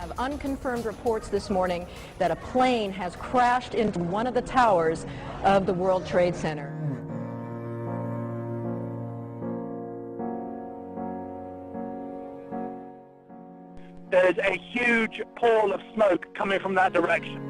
Have unconfirmed reports this morning that a plane has crashed into one of the towers of the World Trade Center. There's a huge pall of smoke coming from that direction.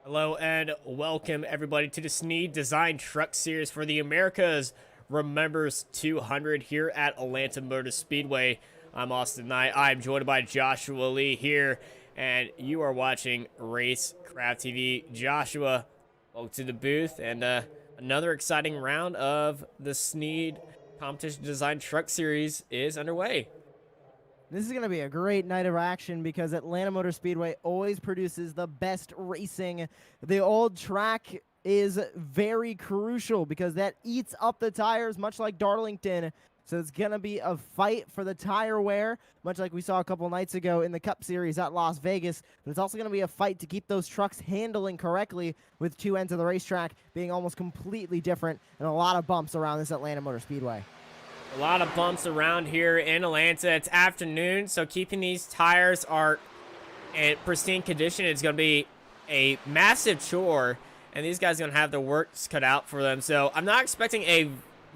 Hello and welcome everybody to the Snead Design Truck Series for the Americas Remembers 200 here at Atlanta Motor Speedway. I'm Austin Knight. I'm joined by Joshua Lee here, and you are watching Racecraft TV. Joshua, welcome to the booth, and another exciting round of the Snead Competition Design Truck Series is underway. This is going to be a great night of action because Atlanta Motor Speedway always produces the best racing. The old track is very crucial because that eats up the tires, much like Darlington. So it's going to be a fight for the tire wear, much like we saw a couple nights ago in the Cup Series at Las Vegas. But it's also going to be a fight to keep those trucks handling correctly, with two ends of the racetrack being almost completely different and a lot of bumps around this Atlanta Motor Speedway. A lot of bumps around here in Atlanta. It's afternoon, so keeping these tires are in pristine condition is going to be a massive chore, and these guys are going to have their work cut out for them. So I'm not expecting a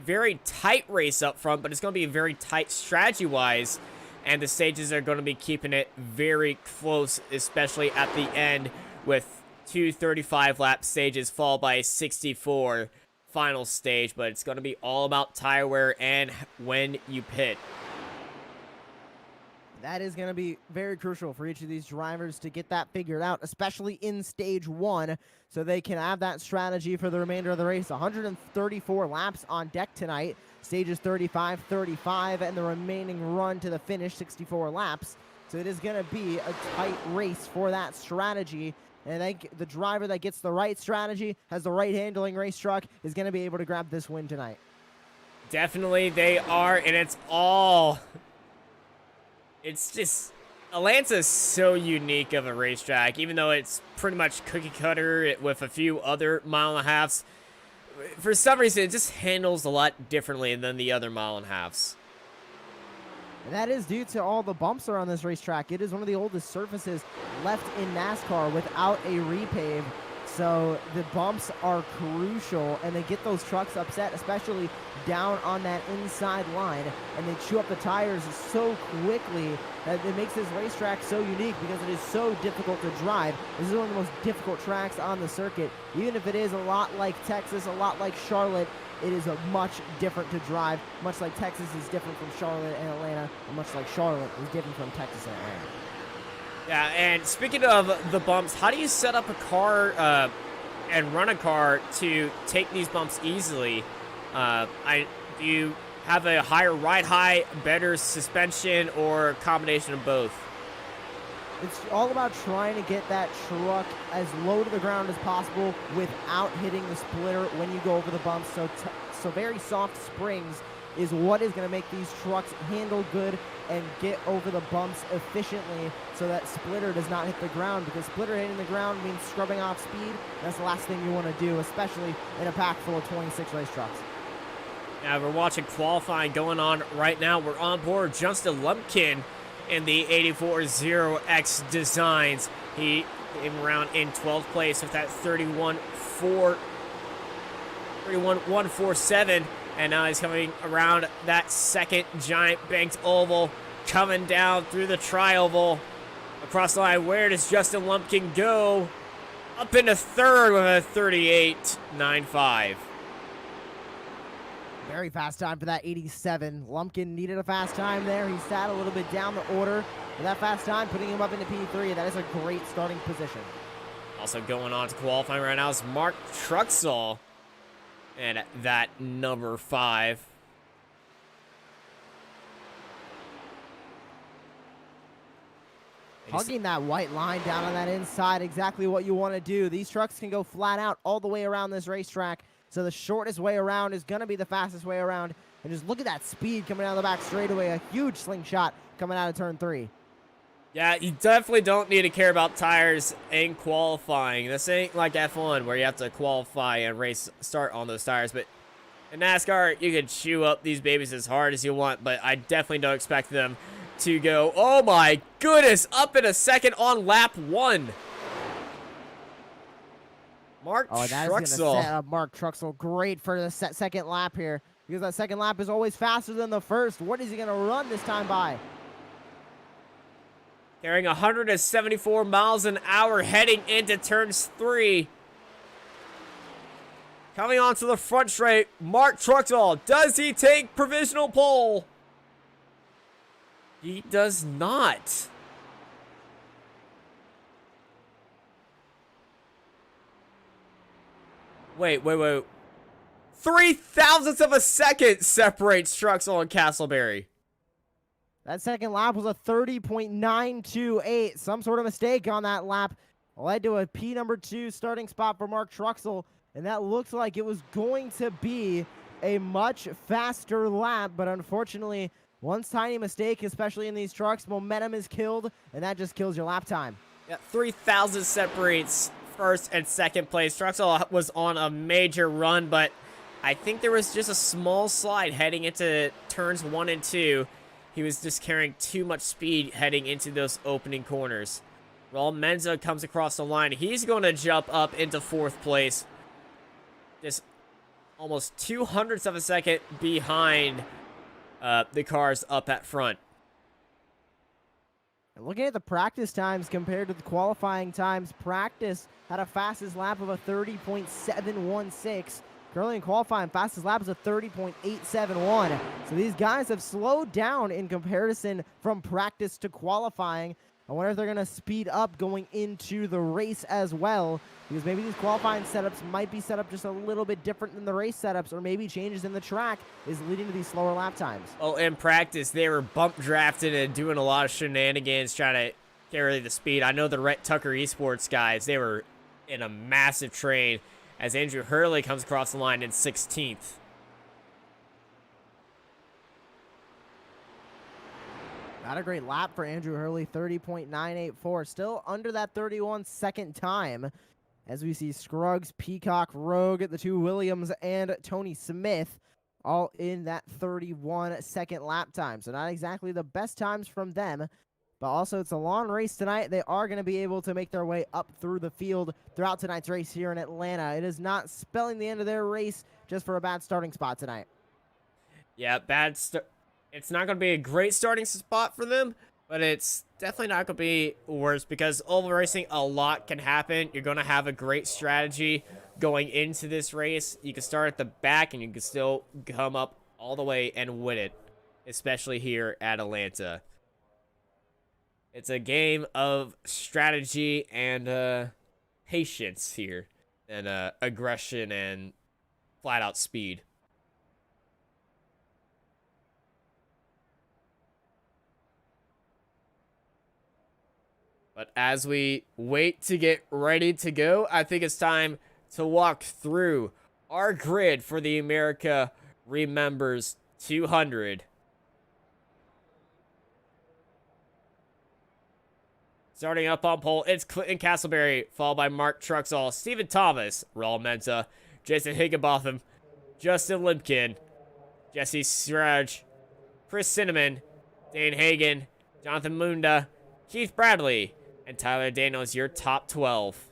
very tight race up front, but it's going to be very tight strategy-wise, and the stages are going to be keeping it very close, especially at the end with two 35-lap stages followed by a 64 final stage. But it's going to be all about tire wear and when you pit. That is going to be very crucial for each of these drivers to get that figured out, especially in stage one, so they can have that strategy for the remainder of the race. 134 laps on deck tonight, stages 35, 35, and the remaining run to the finish, 64 laps. So it is going to be a tight race for that strategy. And I think the driver that gets the right strategy, has the right handling race truck, is going to be able to grab this win tonight. Definitely they are, and it's just, Atlanta's so unique of a racetrack, even though it's pretty much cookie cutter with a few other mile and a halves. For some reason, it just handles a lot differently than the other mile and a halves. And that is due to all the bumps around this racetrack. It is one of the oldest surfaces left in NASCAR without a repave. So the bumps are crucial, and they get those trucks upset, especially down on that inside line, and they chew up the tires so quickly that it makes this racetrack so unique because it is so difficult to drive. This is one of the most difficult tracks on the circuit. Even if it is a lot like Texas, a lot like Charlotte, it is much different to drive, much like Texas is different from Charlotte and Atlanta, and much like Charlotte is different from Texas and Atlanta. Yeah, and speaking of the bumps, how do you set up a car and run a car to take these bumps easily? Do you have a higher ride height, better suspension, or a combination of both? It's all about trying to get that truck as low to the ground as possible without hitting the splitter when you go over the bumps. So very soft springs is what is going to make these trucks handle good and get over the bumps efficiently so that splitter does not hit the ground, because splitter hitting the ground means scrubbing off speed. That's the last thing you want to do, especially in a pack full of 26 race trucks. Now we're watching qualifying going on right now. We're on board Justin Lumpkin in the 84-0X Designs. He came around in 12th place with that 31.147. And now he's coming around that second giant banked oval, coming down through the tri-oval across the line. Where does Justin Lumpkin go? Up into third with a 38.95. Very fast time for that 87. Lumpkin needed a fast time there. He sat a little bit down the order with that fast time, putting him up into P3. That is a great starting position. Also going on to qualifying right now is Mark Truxall. And that number 5. Hugging that white line down on that inside, exactly what you want to do. These trucks can go flat out all the way around this racetrack. So the shortest way around is going to be the fastest way around. And just look at that speed coming down the back straightaway. A huge slingshot coming out of turn 3. Yeah, you definitely don't need to care about tires in qualifying. This ain't like F1 where you have to qualify and race start on those tires. But in NASCAR, you can chew up these babies as hard as you want. But I definitely don't expect them to go, oh my goodness, up in a second on lap 1. Mark That is going to set up Mark Truxall great for the second lap here, because that second lap is always faster than the first. What is he going to run this time by? Carrying 174 miles an hour heading into turns 3. Coming onto the front straight, Mark Truxall. Does he take provisional pole? He does not. Wait. 0.003 of a second separates Truxall and Castleberry. That second lap was a 30.928. Some sort of mistake on that lap led to a P number 2 starting spot for Mark Truxall, and that looked like it was going to be a much faster lap, but unfortunately, one tiny mistake, especially in these trucks, momentum is killed, and that just kills your lap time. Yeah, 3,000 separates first and second place. Truxall was on a major run, but I think there was just a small slide heading into turns 1 and 2. He was just carrying too much speed heading into those opening corners. Raul Menza comes across the line. He's going to jump up into 4th place. Just almost 0.02 of a second behind the cars up at front. And looking at the practice times compared to the qualifying times, practice had a fastest lap of a 30.716. Currently in qualifying, fastest lap is a 30.871. So these guys have slowed down in comparison from practice to qualifying. I wonder if they're going to speed up going into the race as well, because maybe these qualifying setups might be set up just a little bit different than the race setups, or maybe changes in the track is leading to these slower lap times. Oh, in practice, they were bump drafting and doing a lot of shenanigans trying to carry the speed. I know the Rhett Tucker Esports guys, they were in a massive train as Andrew Hurley comes across the line in 16th. Not a great lap for Andrew Hurley, 30.984. Still under that 31 second time. As we see Scruggs, Peacock, Rogue, the 2 Williams, and Tony Smith all in that 31 second lap time. So not exactly the best times from them. but also it's a long race tonight. They are going to be able to make their way up through the field throughout tonight's race here in Atlanta. It is not spelling the end of their race just for a bad starting spot tonight. Yeah, it's not going to be a great starting spot for them, but it's definitely not going to be worse because oval racing, a lot can happen. You're going to have a great strategy going into this race. You can start at the back and you can still come up all the way and win it, especially here at Atlanta. It's a game of strategy and patience here, and aggression and flat-out speed. But as we wait to get ready to go, I think it's time to walk through our grid for the America Remembers 200. Starting up on pole, it's Clinton Castleberry, followed by Mark Truxall, Stephen Thomas, Raul Menta, Jason Higginbotham, Justin Limpkin, Jesse Siraj, Chris Cinnamon, Dane Hagen, Jonathan Munda, Keith Bradley, and Tyler Daniels, your top 12.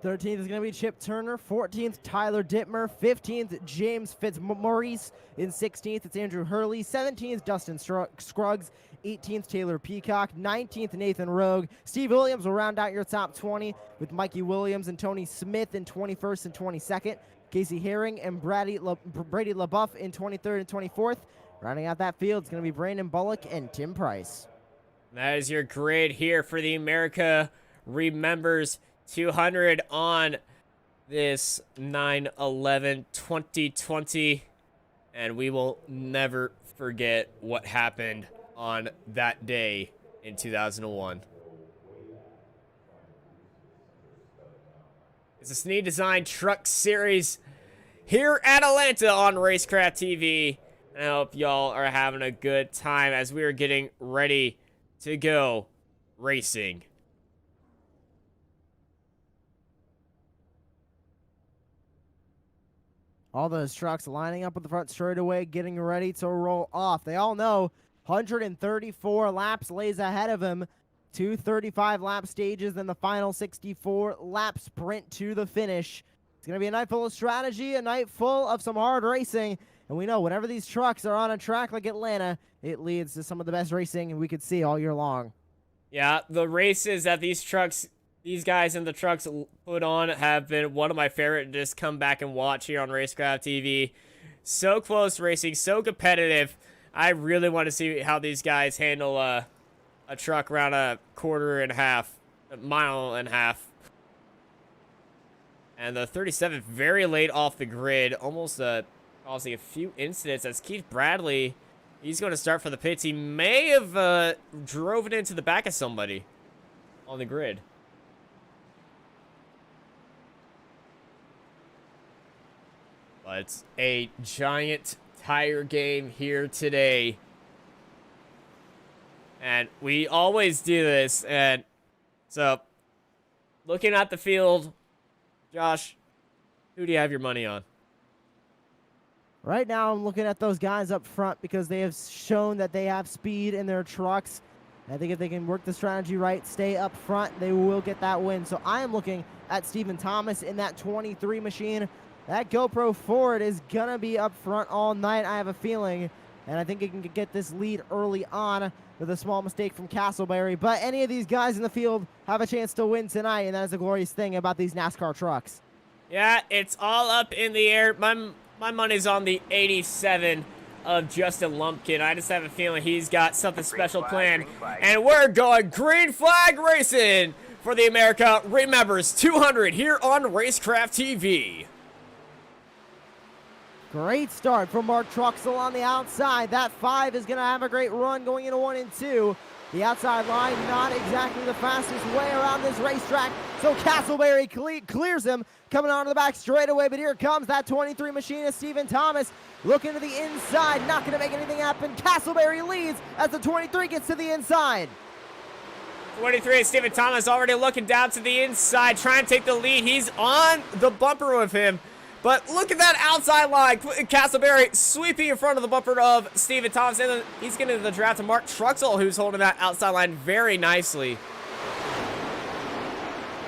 13th is going to be Chip Turner. 14th, Tyler Dittmer. 15th, James Fitzmaurice. In 16th, it's Andrew Hurley. 17th, Dustin Scruggs. 18th, Taylor Peacock. 19th, Nathan Rogue. Steve Williams will round out your top 20 with Mikey Williams and Tony Smith in 21st and 22nd. Casey Herring and Brady LaBeouf in 23rd and 24th. Rounding out that field, it's going to be Brandon Bullock and Tim Price. That is your grid here for the America Remembers 200 on this 9/11/2020, and we will never forget what happened on that day in 2001. It's a Snead Design Truck Series here at Atlanta on Racecraft TV. And I hope y'all are having a good time as we are getting ready to go racing. All those trucks lining up at the front straightaway, getting ready to roll off. They all know 134 laps lays ahead of him. 2 35-lap stages, then the final 64-lap sprint to the finish. It's going to be a night full of strategy, a night full of some hard racing. And we know whenever these trucks are on a track like Atlanta, it leads to some of the best racing we could see all year long. Yeah, the races that these guys in the trucks put on have been one of my favorite to just come back and watch here on Racecraft TV. So close racing, so competitive. I really want to see how these guys handle a truck around a mile and a half. And the 37th very late off the grid, almost causing a few incidents as Keith Bradley, he's going to start for the pits. He may have drove it into the back of somebody on the grid. But it's a giant tire game here today. And we always do this. And so, looking at the field, Josh, who do you have your money on? Right now, I'm looking at those guys up front because they have shown that they have speed in their trucks. I think if they can work the strategy right, stay up front, they will get that win. So I am looking at Stephen Thomas in that 23 machine. That GoPro Ford is going to be up front all night, I have a feeling. And I think it can get this lead early on with a small mistake from Castleberry. But any of these guys in the field have a chance to win tonight, and that is the glorious thing about these NASCAR trucks. Yeah, it's all up in the air. My money's on the 87 of Justin Lumpkin. I just have a feeling he's got something special planned. And we're going green flag racing for the America Remembers 200 here on Racecraft TV. Great start from Mark Truxall on the outside. That 5 is going to have a great run going into 1 and 2. The outside line, not exactly the fastest way around this racetrack, so Castleberry clears him, coming onto the back straightaway, but here comes that 23 machinist, Stephen Thomas, looking to the inside, not going to make anything happen. Castleberry leads as the 23 gets to the inside. 23, Stephen Thomas already looking down to the inside, trying to take the lead. He's on the bumper with him, But look at that outside line. Castleberry sweeping in front of the bumper of Stephen Thomas. And then he's getting to the draft to Mark Truxell, who's holding that outside line very nicely.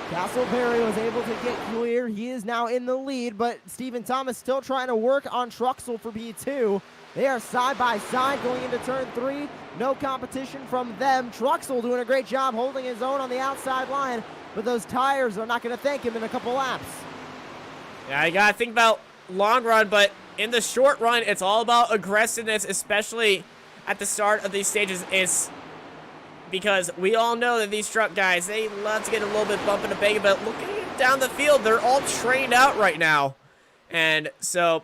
Castleberry was able to get clear. He is now in the lead, but Stephen Thomas still trying to work on Truxell for P2. They are side by side going into turn 3. No competition from them. Truxell doing a great job holding his own on the outside line, but those tires are not going to thank him in a couple laps. Yeah, you got to think about long run, but in the short run, it's all about aggressiveness, especially at the start of these stages. It's because we all know that these truck guys, they love to get a little bit bump into banging, but looking down the field, they're all trained out right now. And so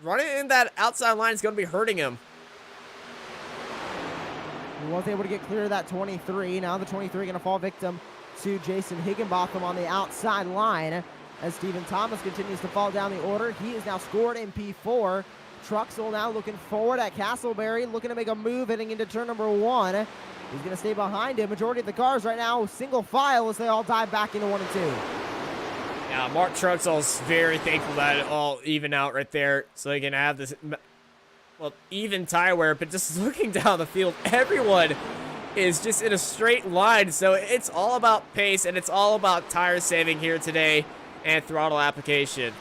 running in that outside line is going to be hurting him. He was able to get clear of that 23. Now the 23 going to fall victim to Jason Higginbotham on the outside line. As Stephen Thomas continues to fall down the order, he is now scored in P4. Truxell now looking forward at Castleberry, looking to make a move heading into turn number 1. He's going to stay behind him. Majority of the cars right now single file as they all dive back into 1 and 2. Yeah, Mark Truxell's very thankful that it all even out right there, so he can have this, well, even tire wear. But just looking down the field, everyone is just in a straight line, so it's all about pace and it's all about tire saving here today and throttle application.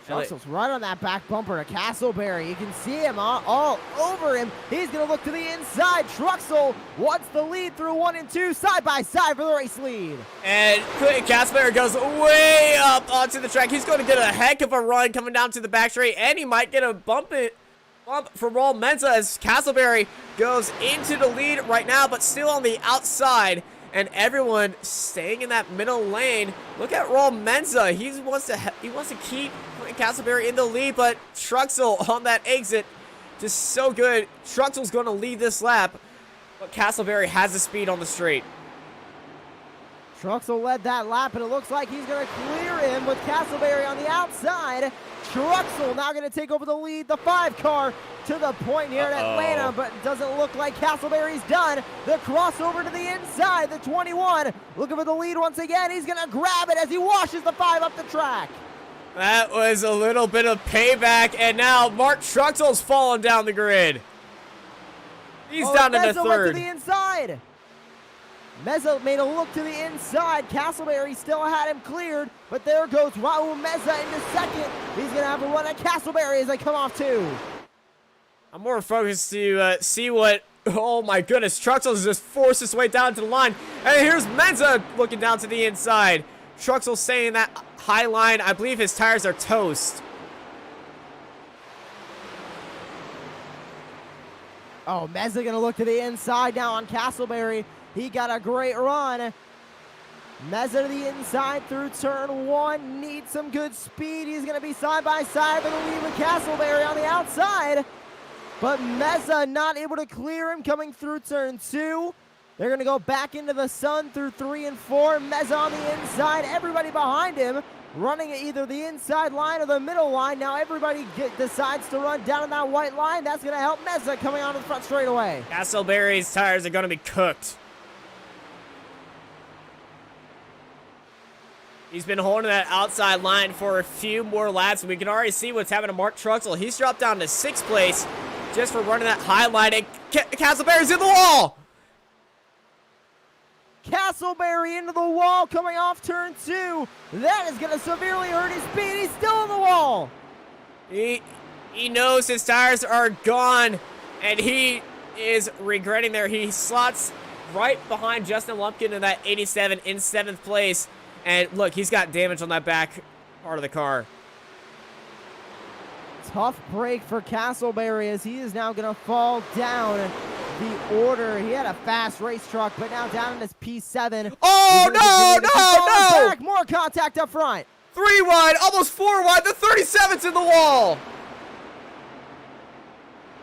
Truxell's right on that back bumper to Castleberry. You can see him all over him. He's going to look to the inside. Truxell wants the lead through 1 and 2, side by side for the race lead. And Castleberry goes way up onto the track. He's going to get a heck of a run coming down to the back straight, and he might get a bump from Raul Menza as Castleberry goes into the lead right now, but still on the outside. And everyone staying in that middle lane. Look at Raul Menza. He wants to keep Castleberry in the lead, but Truxell on that exit, just so good. Truxell's going to lead this lap, but Castleberry has the speed on the straight. Truxell led that lap, and it looks like he's going to clear him with Castleberry on the outside. Truxell now going to take over the lead, the 5 car to the point here in Atlanta, but it doesn't look like Castleberry's done. The crossover to the inside, the 21, looking for the lead once again. He's going to grab it as he washes the 5 up the track. That was a little bit of payback, and now Mark Truxell's falling down the grid. He's down in the Meza third. went to the inside. Meza made a look to the inside. Castleberry still had him cleared, but there goes Raul Meza into second. He's going to have a run at Castleberry as they come off 2. I'm more focused to see what, oh my goodness, Truxell's just forced his way down to the line. And here's Menza looking down to the inside. Truxell saying that high line, I believe his tires are toast. Oh, Meza going to look to the inside now on Castleberry. He got a great run. Meza to the inside through turn 1. Needs some good speed. He's going to be side by side for the lead with Castleberry on the outside. But Meza not able to clear him coming through turn 2. They're going to go back into the sun through 3 and 4. Meza on the inside. Everybody behind him running at either the inside line or the middle line. Now everybody decides to run down in that white line. That's going to help Meza coming onto the front straightaway. Castleberry's tires are going to be cooked. He's been holding that outside line for a few more laps, and we can already see what's happening to Mark Truxell. He's dropped down to 6th place just for running that high line, and Castleberry's in the wall! Castleberry into the wall coming off turn 2. That is going to severely hurt his speed. He's still in the wall. He knows his tires are gone, and he is regretting there. He slots right behind Justin Lumpkin in that 87 in 7th place. And look, he's got damage on that back part of the car. Tough break for Castleberry as he is now going to fall down the order. He had a fast race truck, but now down in his P7. Oh, no! Back. More contact up front. 3 wide, almost 4 wide. The 37's in the wall.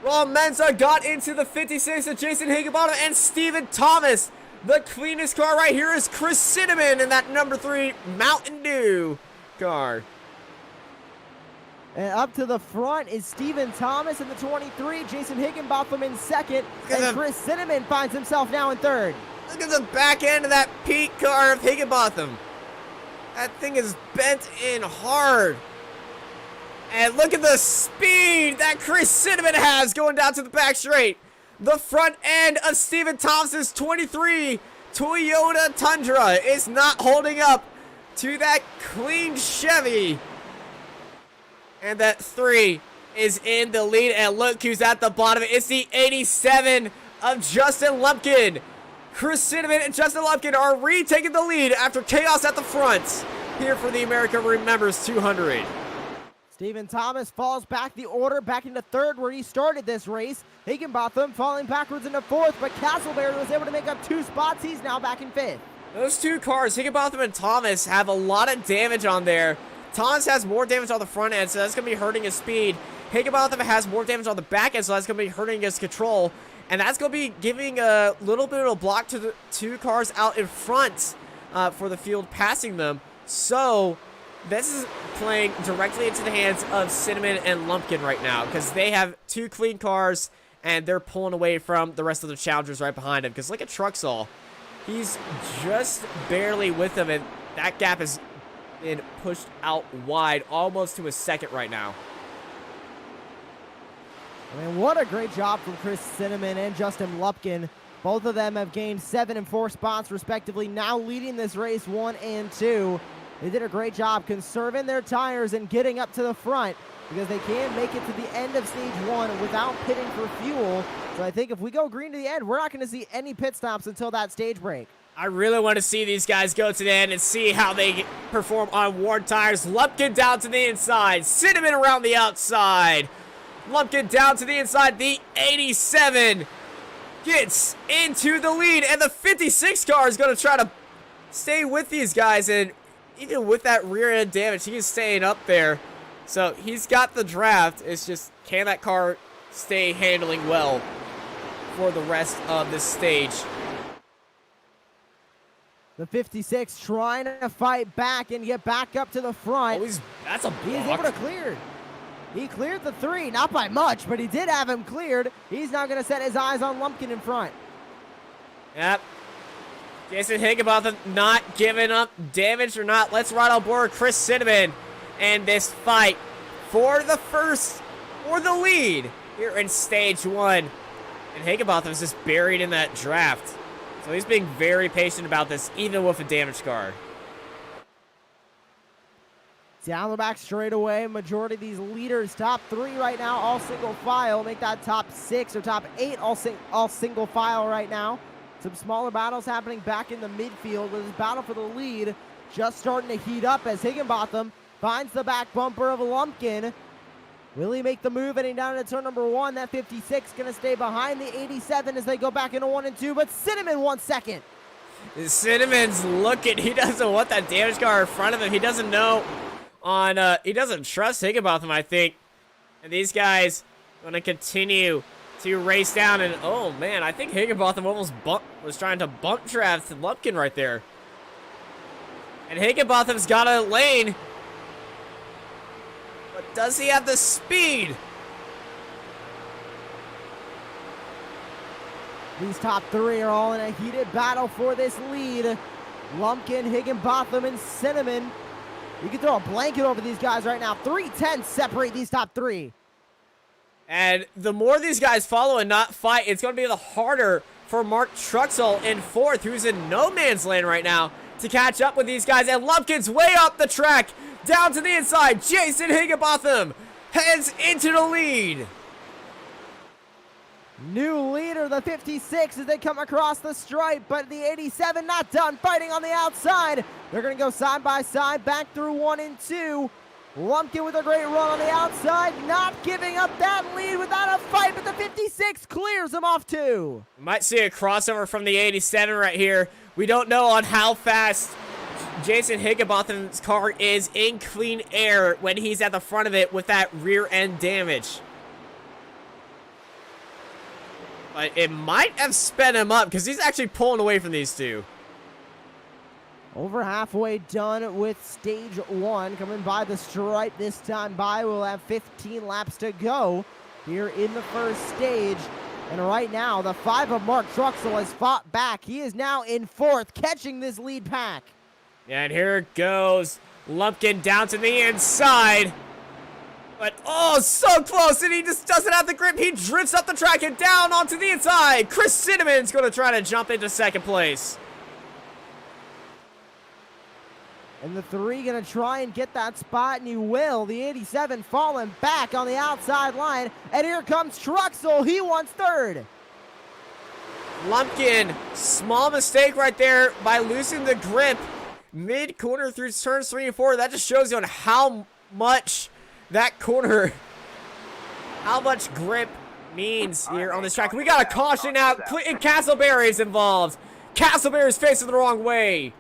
Raul Menza got into the 56 of Jason Higginbottom and Stephen Thomas. The cleanest car right here is Chris Cinnamon in that number 3 Mountain Dew car. And up to the front is Stephen Thomas in the 23, Jason Higginbotham in 2nd, and Chris Cinnamon finds himself now in 3rd. Look at the back end of that Pete car of Higginbotham. That thing is bent in hard. And look at the speed that Chris Cinnamon has going down to the back straight. The front end of Stephen Thompson's 23 Toyota Tundra is not holding up to that clean Chevy. And that 3 is in the lead. And look who's at the bottom. It's the 87 of Justin Lumpkin. Chris Cinnamon and Justin Lumpkin are retaking the lead after chaos at the front here for the America Remembers 200. Stephen Thomas falls back the order, back into third where he started this race. Higginbotham falling backwards into fourth, but Castleberry was able to make up 2 spots. He's now back in fifth. Those 2 cars, Higginbotham and Thomas, have a lot of damage on there. Thomas has more damage on the front end, so that's going to be hurting his speed. Higginbotham has more damage on the back end, so that's going to be hurting his control. And that's going to be giving a little bit of a block to the 2 cars out in front for the field passing them. So this is playing directly into the hands of Cinnamon and Lumpkin right now because they have 2 clean cars and they're pulling away from the rest of the challengers right behind him. Because look at Truxall. He's just barely with them, and that gap has been pushed out wide almost to a second right now. I mean, what a great job from Chris Cinnamon and Justin Lumpkin. Both of them have gained 7 and 4 spots respectively, now leading this race 1 and 2. They did a great job conserving their tires and getting up to the front because they can make it to the end of stage 1 without pitting for fuel. So I think if we go green to the end, we're not going to see any pit stops until that stage break. I really want to see these guys go to the end and see how they perform on worn tires. Lumpkin down to the inside, Cinnamon around the outside. Lumpkin down to the inside, the 87 gets into the lead, and the 56 car is going to try to stay with these guys, and even with that rear end damage, he is staying up there. So he's got the draft. It's just, can that car stay handling well for the rest of this stage? The 56 trying to fight back and get back up to the front. Oh, that's a block. He's able to clear. He cleared the 3, not by much, but he did have him cleared. He's now going to set his eyes on Lumpkin in front. Yep. Jason Higginbotham not giving up damage or not. Let's ride on board Chris Cinnamon and this fight for the first or the lead here in stage 1. And Higginbotham's just buried in that draft. So he's being very patient about this, even with a damaged car. Down the back straightaway, majority of these leaders, top 3 right now, all single file. Make that top 6 or top 8 all single file right now. Some smaller battles happening back in the midfield with this battle for the lead just starting to heat up as Higginbotham finds the back bumper of Lumpkin. Will he make the move heading down into turn number 1? That 56 going to stay behind the 87 as they go back into 1 and 2, but Cinnamon 1 second. Cinnamon's looking. He doesn't want that damaged car in front of him. He doesn't know he doesn't trust Higginbotham, I think. And these guys going to continue to race down, and oh man, I think Higginbotham almost was trying to bump draft Lumpkin right there. And Higginbotham's got a lane, but does he have the speed? These top 3 are all in a heated battle for this lead. Lumpkin, Higginbotham, and Cinnamon. You can throw a blanket over these guys right now. 3/10 separate these top 3. And the more these guys follow and not fight, it's going to be the harder for Mark Truxall in 4th, who's in no man's land right now, to catch up with these guys. And Lumpkin's way up the track, down to the inside. Jason Higginbotham heads into the lead. New leader, the 56, as they come across the stripe, but the 87 not done fighting on the outside. They're going to go side by side back through 1 and 2. Lumpkin with a great run on the outside, not giving up that lead without a fight, but the 56 clears him off 2. Might see a crossover from the 87 right here. We don't know on how fast Jason Higginbotham's car is in clean air when he's at the front of it with that rear end damage. But it might have sped him up because he's actually pulling away from these 2. Over halfway done with stage 1, coming by the stripe this time by. We'll have 15 laps to go here in the first stage. And right now, the 5 of Mark Truxall has fought back. He is now in 4th, catching this lead pack. And here it goes. Lumpkin down to the inside. But, oh, so close, and he just doesn't have the grip. He drifts up the track and down onto the inside. Chris Cinnamon's going to try to jump into second place. And the 3 going to try and get that spot, and he will. The 87 falling back on the outside line. And here comes Truxell. He wants 3rd. Lumpkin, small mistake right there by losing the grip mid-corner through turns 3 and 4. That just shows you on how much that corner, how much grip means here on this track. We got a caution out. Clinton Castleberry's involved. Castleberry's facing the wrong way.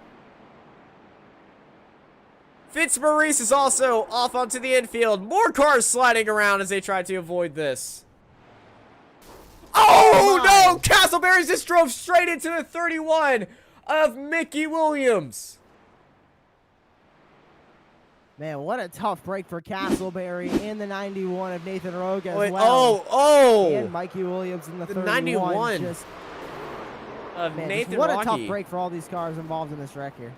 Fitzmaurice is also off onto the infield. More cars sliding around as they try to avoid this. Oh, no! Castleberry's just drove straight into the 31 of Mickey Williams. Man, what a tough break for Castleberry in the 91 of Nathan Rogue as Wait, well. Oh! And Mikey Williams in the 31. 91 just, of man, Nathan what Rocky. a tough break for all these cars involved in this wreck here.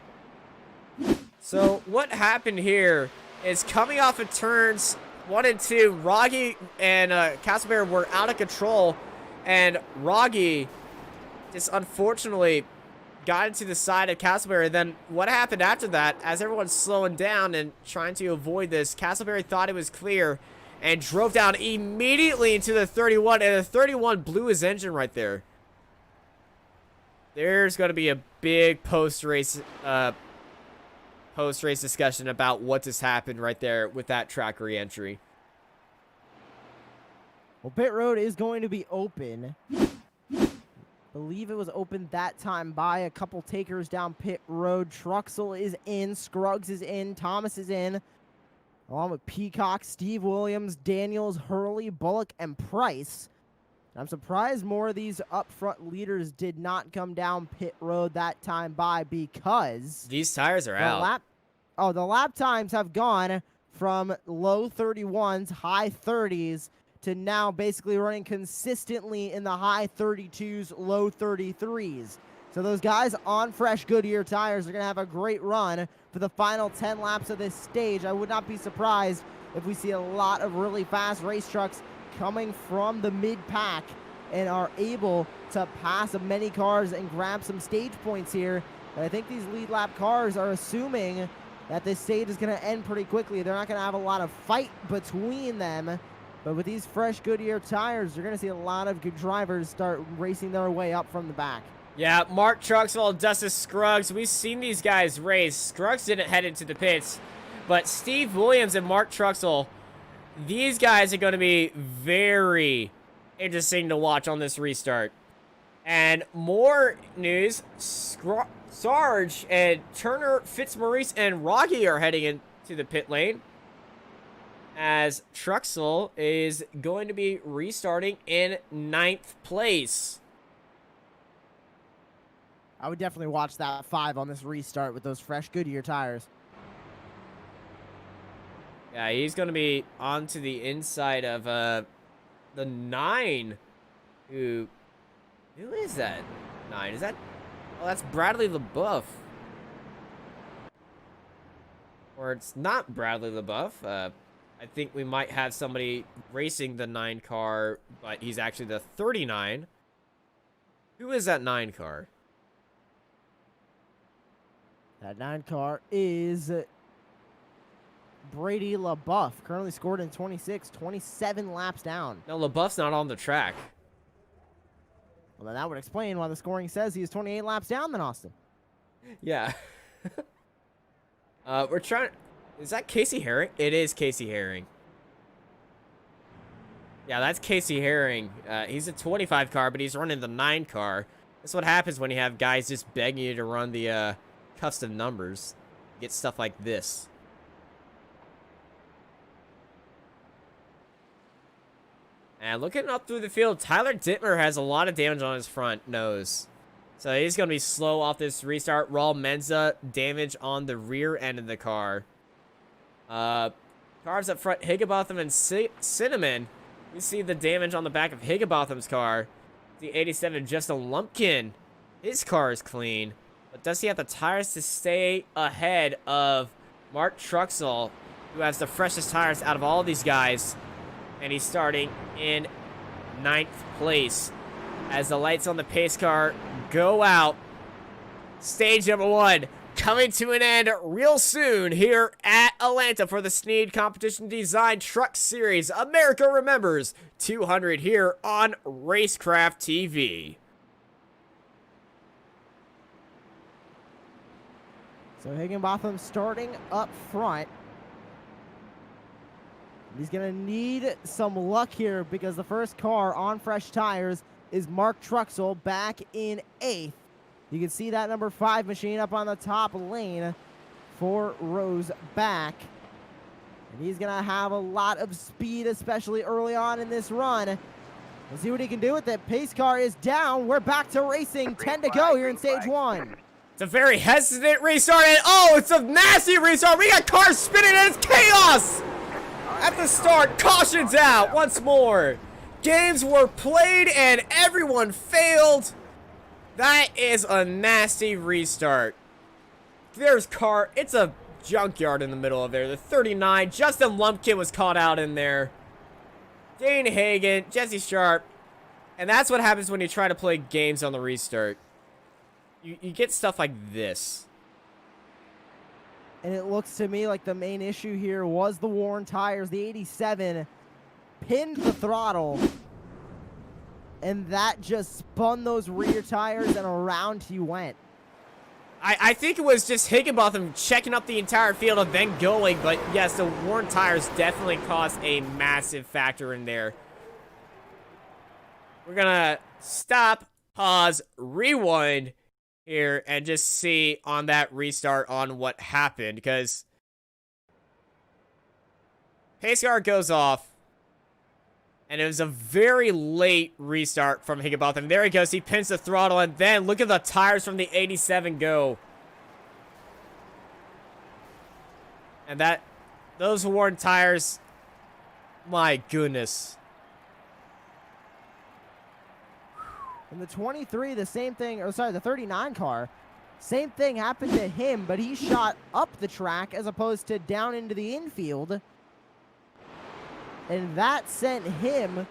So what happened here is coming off of turns 1 and 2, Rogge and Castleberry were out of control, and Rogge just unfortunately got into the side of Castleberry. Then what happened after that, as everyone's slowing down and trying to avoid this, Castleberry thought it was clear and drove down immediately into the 31, and the 31 blew his engine right there. There's going to be a big post-race discussion about what just happened right there with that track re-entry. Well, pit road is going to be open. Believe it was opened that time by a couple takers down pit road. Truxell is in, Scruggs is in, Thomas is in, along with Peacock, Steve Williams, Daniels, Hurley, Bullock, and Price. I'm surprised more of these up front leaders did not come down pit road that time by, because These tires are out. The lap times have gone from low 31s, high 30s, to now basically running consistently in the high 32s, low 33s. So those guys on fresh Goodyear tires are going to have a great run for the final 10 laps of this stage. I would not be surprised if we see a lot of really fast race trucks coming from the mid-pack and are able to pass many cars and grab some stage points here. But I think these lead lap cars are assuming that this stage is going to end pretty quickly. They're not going to have a lot of fight between them. But with these fresh Goodyear tires, you're going to see a lot of good drivers start racing their way up from the back. Yeah, Mark Truxell, Dustin Scruggs, we've seen these guys race. Scruggs didn't head into the pits, but Steve Williams and Mark Truxell, these guys are going to be very interesting to watch on this restart. And more news, Sarge and Turner, Fitzmaurice, and Rogge are heading into the pit lane, as Truxell is going to be restarting in 9th place. I would definitely watch that 5 on this restart with those fresh Goodyear tires. Yeah, he's going to be onto the inside of the 9. Who is that 9? Is that... Oh, that's Bradley LaBeouf. Or it's not Bradley LaBeouf. I think we might have somebody racing the 9 car, but he's actually the 39. Who is that 9 car? That 9 car is Brady LaBeouf, currently scored in 27 laps down. No, LaBeouf's not on the track. Well, then that would explain why the scoring says he's 28 laps down than Austin. Yeah. We're trying... Is that Casey Herring? It is Casey Herring. Yeah, that's Casey Herring. He's a 25 car, but he's running the 9 car. That's what happens when you have guys just begging you to run the custom numbers. You get stuff like this. And looking up through the field, Tyler Dittmer has a lot of damage on his front nose. So he's going to be slow off this restart. Raul Menza, damage on the rear end of the car. Cars up front, Higginbotham and Cinnamon. We see the damage on the back of Higginbotham's car. The 87, Justin Lumpkin. His car is clean. But does he have the tires to stay ahead of Mark Truxell, who has the freshest tires out of all these guys? And he's starting in 9th place. As the lights on the pace car go out, stage number 1 coming to an end real soon here at Atlanta for the Snead Competition Design Truck Series America Remembers 200 here on Racecraft TV. So Higginbotham starting up front. He's going to need some luck here because the first car on fresh tires is Mark Truxell back in 8th. You can see that number 5 machine up on the top lane, 4 rows back. And he's going to have a lot of speed, especially early on in this run. We'll see what he can do with it. Pace car is down. We're back to racing. 10 to go here in stage 1. It's a very hesitant restart, and oh, it's a nasty restart. We got cars spinning, and it's chaos at the start. Cautions out once more. Games were played, and everyone failed. That is a nasty restart. There's car. It's a junkyard in the middle of there. The 39. Justin Lumpkin was caught out in there. Dane Hagen, Jesse Sharp. And that's what happens when you try to play games on the restart. You get stuff like this. And it looks to me like the main issue here was the worn tires. The 87 pinned the throttle. And that just spun those rear tires, and around he went. I think it was just Higginbotham checking up the entire field and then going. But yes, the worn tires definitely caused a massive factor in there. We're going to stop, pause, rewind here and just see on that restart on what happened, because pace car goes off and it was a very late restart from Higginbotham. There he goes, he pins the throttle, and then look at the tires from the 87 go. And those worn tires, my goodness. And the 23, the same thing, or sorry, the 39 car, same thing happened to him, but he shot up the track as opposed to down into the infield. And that sent him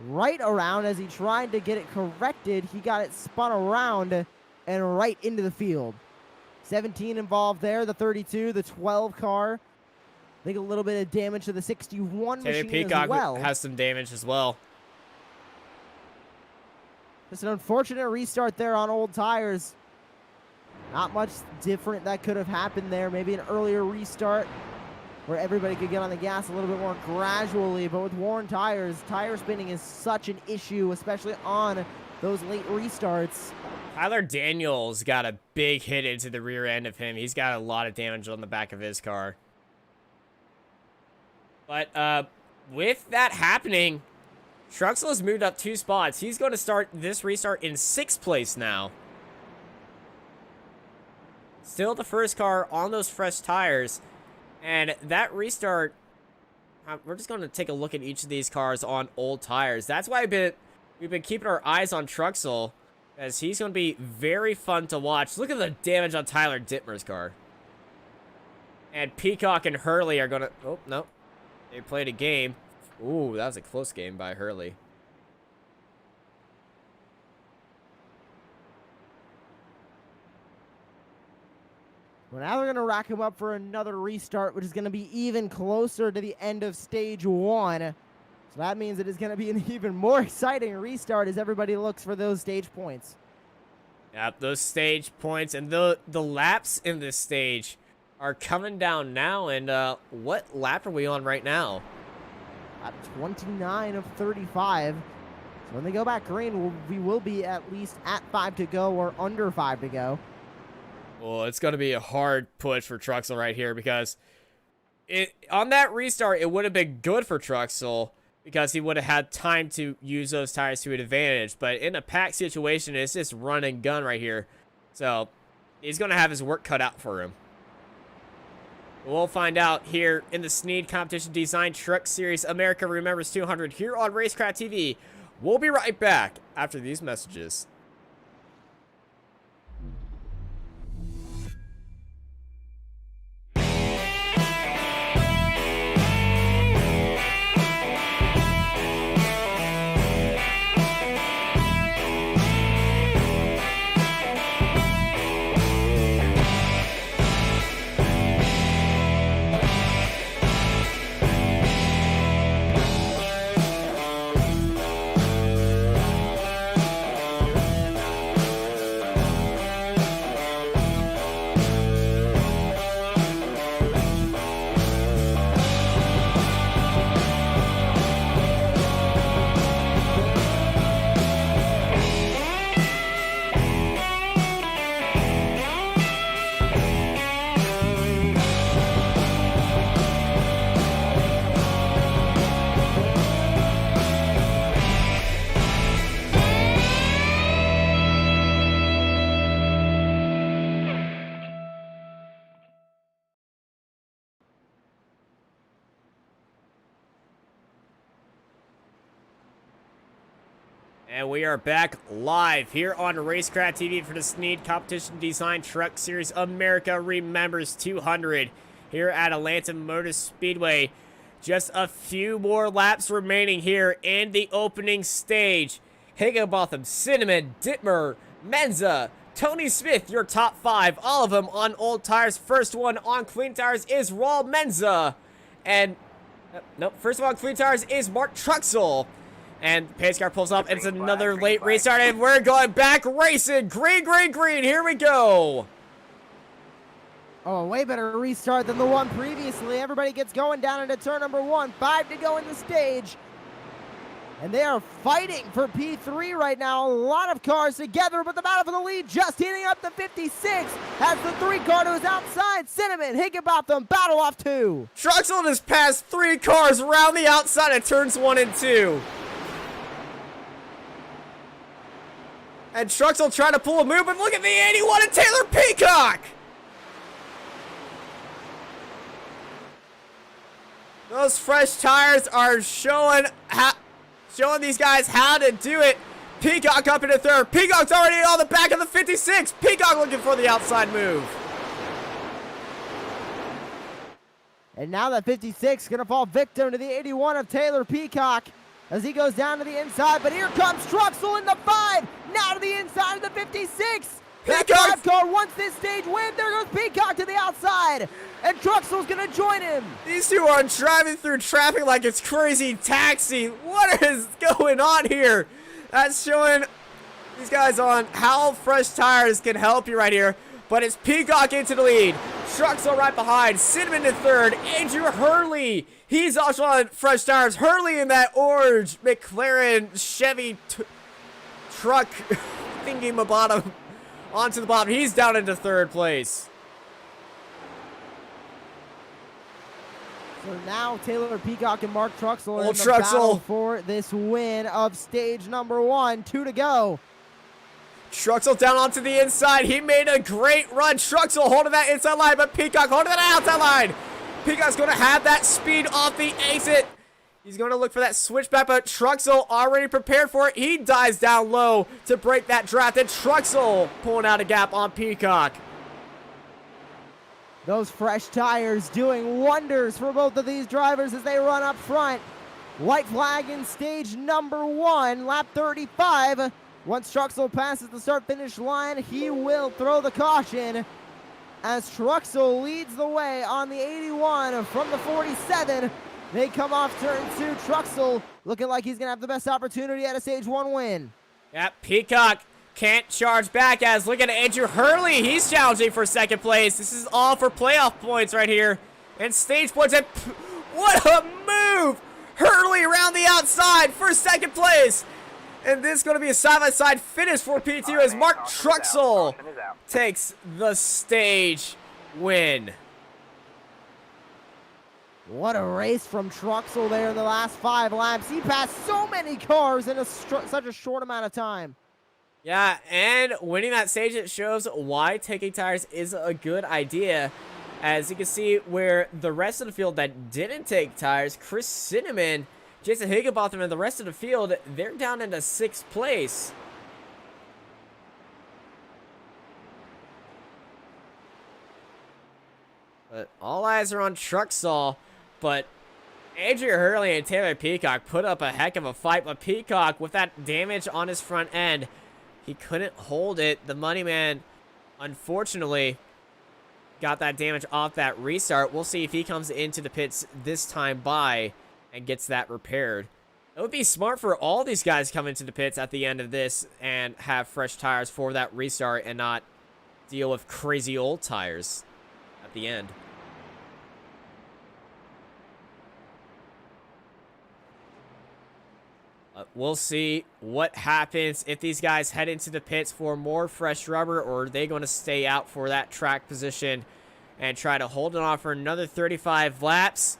right around as he tried to get it corrected. He got it spun around and right into the field. 17 involved there, the 32, the 12 car. I think a little bit of damage to the 61 Taylor machine Peacock as well. has some damage as well. Just an unfortunate restart there on old tires. Not much different that could have happened there. Maybe an earlier restart where everybody could get on the gas a little bit more gradually. But with worn tires, tire spinning is such an issue, especially on those late restarts. Tyler Daniels got a big hit into the rear end of him. He's got a lot of damage on the back of his car. But with that happening, Truxell has moved up 2 spots. He's going to start this restart in 6th place now. Still the first car on those fresh tires. And that restart, we're just going to take a look at each of these cars on old tires. That's why we've been keeping our eyes on Truxell, as he's going to be very fun to watch. Look at the damage on Tyler Dittmer's car. And Peacock and Hurley are going to... Oh, no. They played a game. Ooh, that was a close game by Hurley. Well, now they're going to rack him up for another restart, which is going to be even closer to the end of stage 1. So that means it is going to be an even more exciting restart as everybody looks for those stage points. Yep, those stage points and the laps in this stage are coming down now. And what lap are we on right now? At 29 of 35. So when they go back green, we will be at least at 5 to go or under 5 to go. Well, it's going to be a hard push for Truxell right here, because on that restart, it would have been good for Truxell because he would have had time to use those tires to his advantage. But in a pack situation, it's just run and gun right here. So he's going to have his work cut out for him. We'll find out here in the Snead Competition Design Truck Series America Remembers 200 here on Racecraft TV. We'll be right back after these messages. And we are back live here on Racecraft TV for the Snead Competition Design Truck Series America Remembers 200 here at Atlanta Motor Speedway. Just a few more laps remaining here in the opening stage. Higginbotham, Cinnamon, Dittmer, Menza, Tony Smith, your top 5, all of them on old tires. First one on clean tires is Raul Menza. And, nope, first one on clean tires is Mark Truxell. And pace car pulls up, and it's another late restart, and we're going back racing. Green, green, green, here we go. Oh, a way better restart than the one previously. Everybody gets going down into turn number 1. 5 to go in the stage. And they are fighting for P3 right now. A lot of cars together, but the battle for the lead just heating up the 56 as the 3 car to his outside. Cinnamon, Higginbotham, battle off 2. Truxell just passed 3 cars around the outside of turns 1 and 2. And Truxell trying to pull a move, but look at the 81 and Taylor Peacock! Those fresh tires are showing these guys how to do it. Peacock up into 3rd. Peacock's already on the back of the 56. Peacock looking for the outside move. And now that 56 going to fall victim to the 81 of Taylor Peacock as he goes down to the inside. But here comes Truxell in the 5. Now to the inside of the 56. That 5 car wants this stage win. There goes Peacock to the outside. And Truxell's going to join him. These two are driving through traffic like it's Crazy Taxi. What is going on here? That's showing these guys on how fresh tires can help you right here. But it's Peacock into the lead. Truxell right behind. Cinnamon in 3rd. Andrew Hurley. He's also on fresh tires. Hurley in that orange McLaren Chevy truck thingy bottom onto the bottom. He's down into 3rd place. So now Taylor Peacock and Mark Truxell are in the battle for this win of stage number 1. 2 to go. Truxell down onto the inside. He made a great run. Truxell holding that inside line, but Peacock holding that outside line. Peacock's going to have that speed off the exit. He's going to look for that switchback, but Truxell already prepared for it. He dives down low to break that draft, and Truxell pulling out a gap on Peacock. Those fresh tires doing wonders for both of these drivers as they run up front. White flag in stage number 1, lap 35. Once Truxell passes the start-finish line, he will throw the caution as Truxell leads the way on the 81 from the 47. They come off turn 2. Truxell looking like he's going to have the best opportunity at a stage 1 win. Yep, Peacock can't charge back as look at Andrew Hurley. He's challenging for 2nd place. This is all for playoff points right here. And stage points. And what a move! Hurley around the outside for 2nd place. And this is going to be a side-by-side finish for P2 as Mark Truxell takes the stage win. What a race from Truxell there in the last 5 laps. He passed so many cars in such a short amount of time. Yeah, and winning that stage, it shows why taking tires is a good idea. As you can see, where the rest of the field that didn't take tires, Chris Cinnamon, Jason Higginbotham, and the rest of the field, they're down into 6th place. But all eyes are on Truxell, but Andrew Hurley and Taylor Peacock put up a heck of a fight, but Peacock, with that damage on his front end, he couldn't hold it. The money man, unfortunately, got that damage off that restart. We'll see if he comes into the pits this time by and gets that repaired. It would be smart for all these guys coming to the pits at the end of this and have fresh tires for that restart and not deal with crazy old tires at the end. We'll see what happens if these guys head into the pits for more fresh rubber, or are they going to stay out for that track position and try to hold it on for another 35 laps.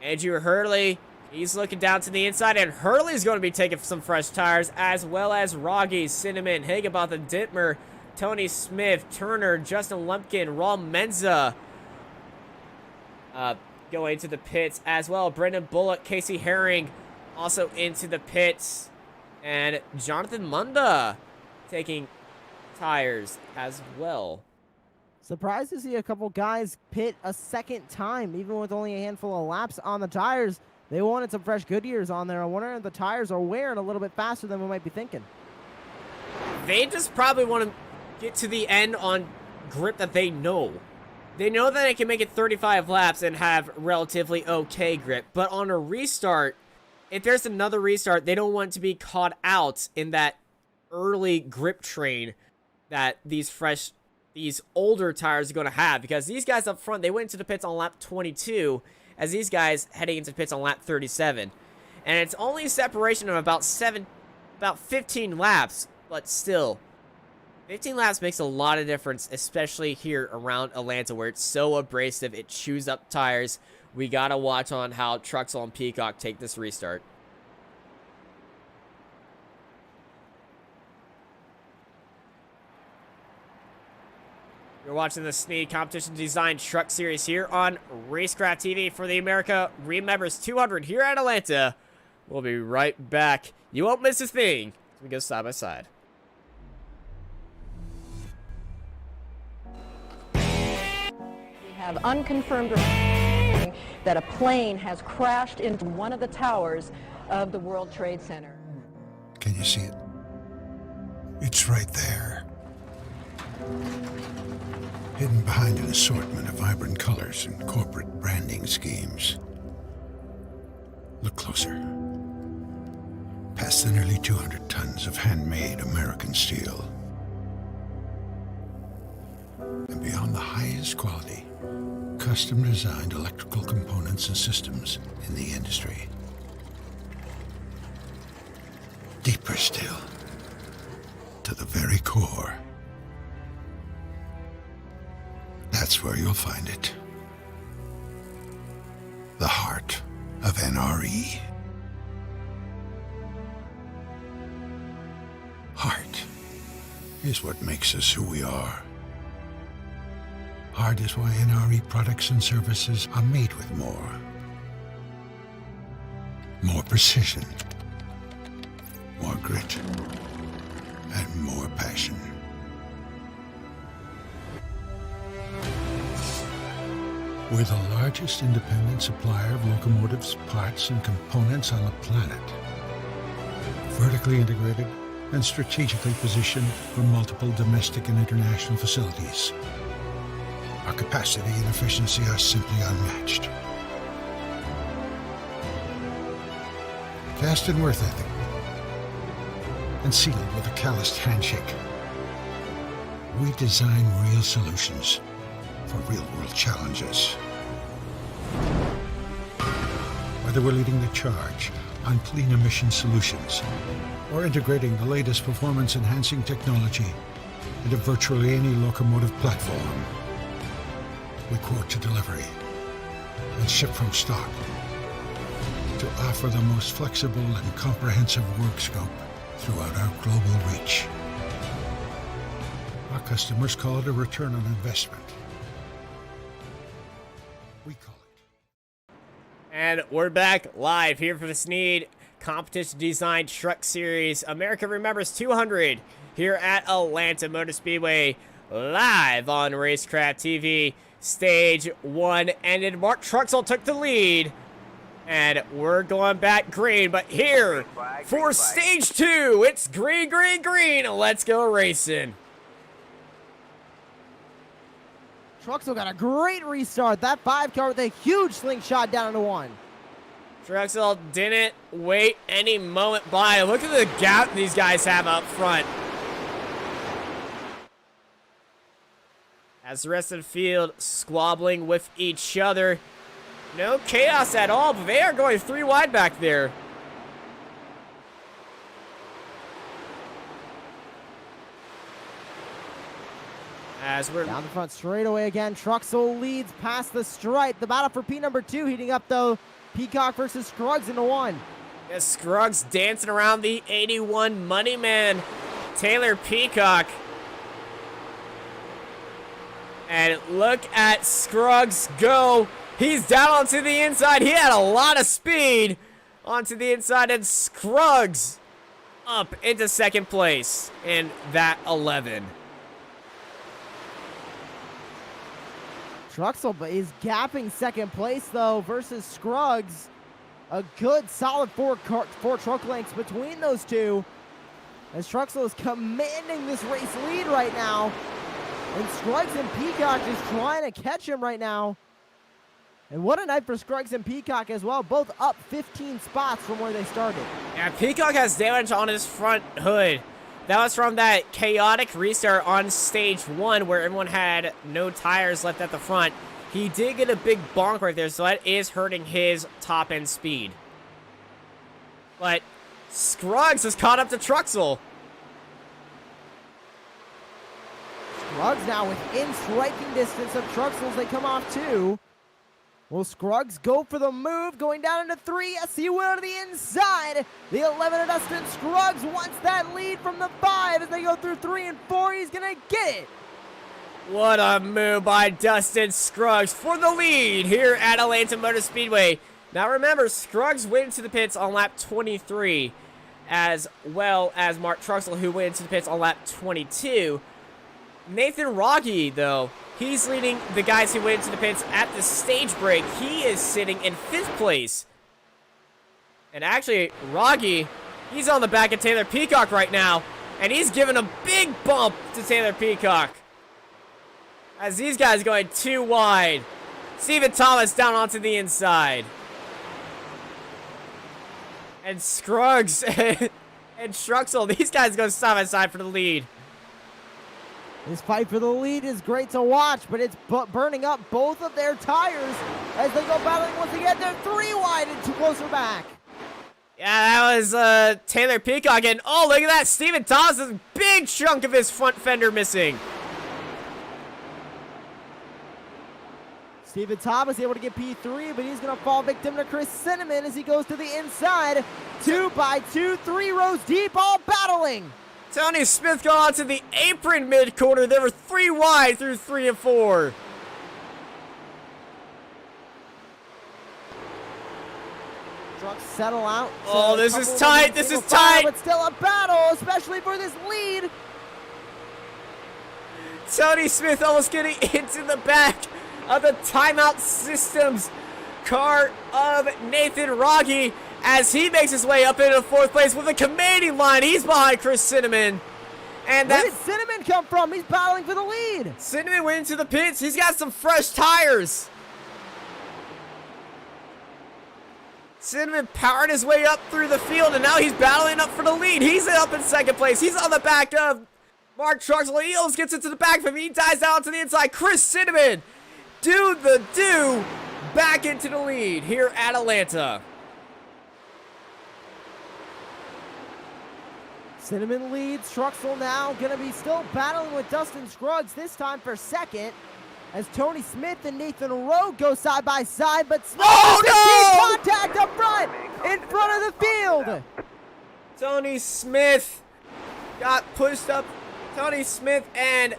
Andrew Hurley, he's looking down to the inside, and Hurley's going to be taking some fresh tires, as well as Rogge, Cinnamon, Higginbotham, Dittmer, Tony Smith, Turner, Justin Lumpkin, Raul Menza going to the pits as well. Brendan Bullock, Casey Herring also into the pits. And Jonathan Munda taking tires as well. Surprised to see a couple guys pit a second time, even with only a handful of laps on the tires. They wanted some fresh Goodyears on there. I wonder if the tires are wearing a little bit faster than we might be thinking. They just probably want to get to the end on grip that they know. They know that they can make it 35 laps and have relatively okay grip. But on a restart, if there's another restart, they don't want to be caught out in that early grip train that these older tires are going to have. Because these guys up front, they went into the pits on lap 22, as these guys heading into pits on lap 37. And it's only a separation of about 15 laps, but still. 15 laps makes a lot of difference, especially here around Atlanta, where it's so abrasive, it chews up tires. We gotta watch on how Truxell and Peacock take this restart. You're watching the Snead Competition Design Truck Series here on Racecraft TV for the America Remembers 200 here at Atlanta. We'll be right back. You won't miss a thing as we go side by side. We have unconfirmed reporting that a plane has crashed into one of the towers of the World Trade Center. Can you see it? It's right there. Hidden behind an assortment of vibrant colors and corporate branding schemes. Look closer. Past the nearly 200 tons of handmade American steel. And beyond the highest quality, custom-designed electrical components and systems in the industry. Deeper still, to the very core. That's where you'll find it. The heart of NRE. Heart is what makes us who we are. Heart is why NRE products and services are made with more. More precision, more grit, and more passion. We're the largest independent supplier of locomotives, parts, and components on the planet. Vertically integrated and strategically positioned for multiple domestic and international facilities. Our capacity and efficiency are simply unmatched. Fast and worth ethic, and sealed with a calloused handshake. We design real solutions for real-world challenges. Whether we're leading the charge on clean emission solutions or integrating the latest performance-enhancing technology into virtually any locomotive platform, we quote to delivery and ship from stock to offer the most flexible and comprehensive work scope throughout our global reach. Our customers call it a return on investment. We call it. And we're back live here for the Snead Competition Design Truck Series America Remembers 200 here at Atlanta Motor Speedway, live on Racecraft TV. Stage 1 ended. Mark Truxell took the lead, and we're going back green. But here for stage 2, it's green, green, green. Let's go racing. Truxell got a great restart. That 5 car with a huge slingshot down into 1. Truxell didn't wait any moment by. Look at the gap these guys have up front. As the rest of the field squabbling with each other. No chaos at all, but they are going 3 wide back there. As we're down the front straightaway again, Truxell leads past the stripe. The battle for P number 2 heating up though. Peacock versus Scruggs into 1. Yes, Scruggs dancing around the 81 money man, Taylor Peacock. And look at Scruggs go. He's down onto the inside. He had a lot of speed onto the inside, and Scruggs up into second place in that 11. Truxell is gapping second place, though, versus Scruggs. A good, solid four truck lengths between those two. As Truxell is commanding this race lead right now. And Scruggs and Peacock is trying to catch him right now. And what a night for Scruggs and Peacock as well. Both up 15 spots from where they started. Yeah, Peacock has damage on his front hood. That was from that chaotic restart on stage 1 where everyone had no tires left at the front. He did get a big bonk right there, so that is hurting his top end speed. But Scruggs has caught up to Truxell. Scruggs now within striking distance of Truxell as they come off 2. Will Scruggs go for the move, going down into 3? Yes, he will to the inside. The 11 of Dustin Scruggs wants that lead from the 5 as they go through 3 and 4. He's going to get it. What a move by Dustin Scruggs for the lead here at Atlanta Motor Speedway. Now remember, Scruggs went into the pits on lap 23, as well as Mark Truxell, who went into the pits on lap 22. Nathan Rogge, though, he's leading the guys who went into the pits at the stage break. He is sitting in 5th place. And actually, Rogge, he's on the back of Taylor Peacock right now, and he's giving a big bump to Taylor Peacock. As these guys going too wide. Stephen Thomas down onto the inside. And Scruggs and Truxell, these guys go side by side for the lead. This fight for the lead is great to watch, but it's burning up both of their tires as they go battling once again. They're 3 wide and 2 closer back. Yeah, that was Taylor Peacock. And oh, look at that. Stephen Thomas has a big chunk of his front fender missing. Stephen Thomas able to get P3, but he's going to fall victim to Chris Cinnamon as he goes to the inside. 2 by 2, 3 rows deep, all battling. Tony Smith got onto the apron mid-corner. They were 3 wide through 3 and 4. Trucks settle out. Oh, this is tight. This is tight. But still a battle, especially for this lead. Tony Smith almost getting into the back of the timeout systems car of Nathan Rogge as he makes his way up into 4th place with a commanding line. He's behind Chris Cinnamon. And where did Cinnamon come from? He's battling for the lead. Cinnamon went into the pits. He's got some fresh tires. Cinnamon powered his way up through the field, and now he's battling up for the lead. He's up in 2nd place. He's on the back of Mark Truxell. He almost gets into the back of him. He dives down to the inside. Chris Cinnamon back into the lead here at Atlanta. Cinnamon leads. Truxell now going to be still battling with Dustin Scruggs, this time for 2nd, as Tony Smith and Nathan Rowe go side by side, but Smith contact up front, in front of the field. Tony Smith got pushed up. Tony Smith and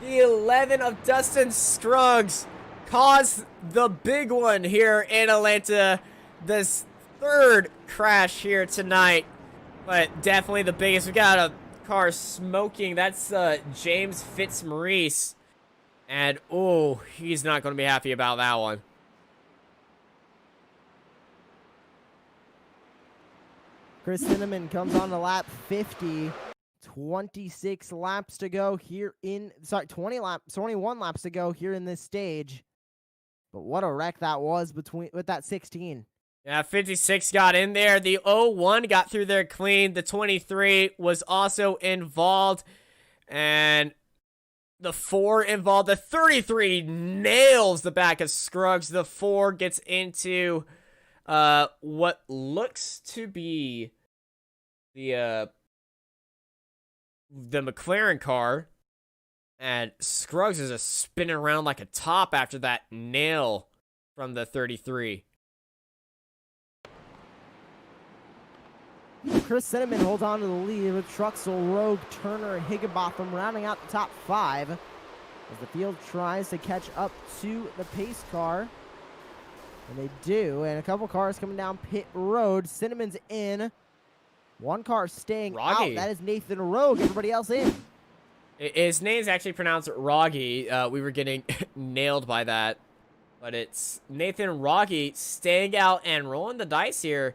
the 11 of Dustin Scruggs caused the big one here in Atlanta. This 3rd crash here tonight, but definitely the biggest. We got a car smoking. That's James Fitzmaurice. And, oh, he's not going to be happy about that one. Chris Cinnamon comes on to lap 50. 26 laps to go here in, 21 laps to go here in this stage. But what a wreck that was with that 16. Yeah, 56 got in there. The 01 got through there clean. The 23 was also involved. And the 4 involved. The 33 nails the back of Scruggs. The 4 gets into what looks to be the McLaren car. And Scruggs is just spinning around like a top after that nail from the 33. Chris Cinnamon holds on to the lead with Truxell, Rogue, Turner, and Higginbotham rounding out the top 5 as the field tries to catch up to the pace car. And they do, and a couple cars coming down pit road. Cinnamon's in. One car staying Rogge. out. That is Nathan Rogue. Everybody else in. His name's actually pronounced Rogge. We were getting nailed by that. But it's Nathan Rogge staying out and rolling the dice here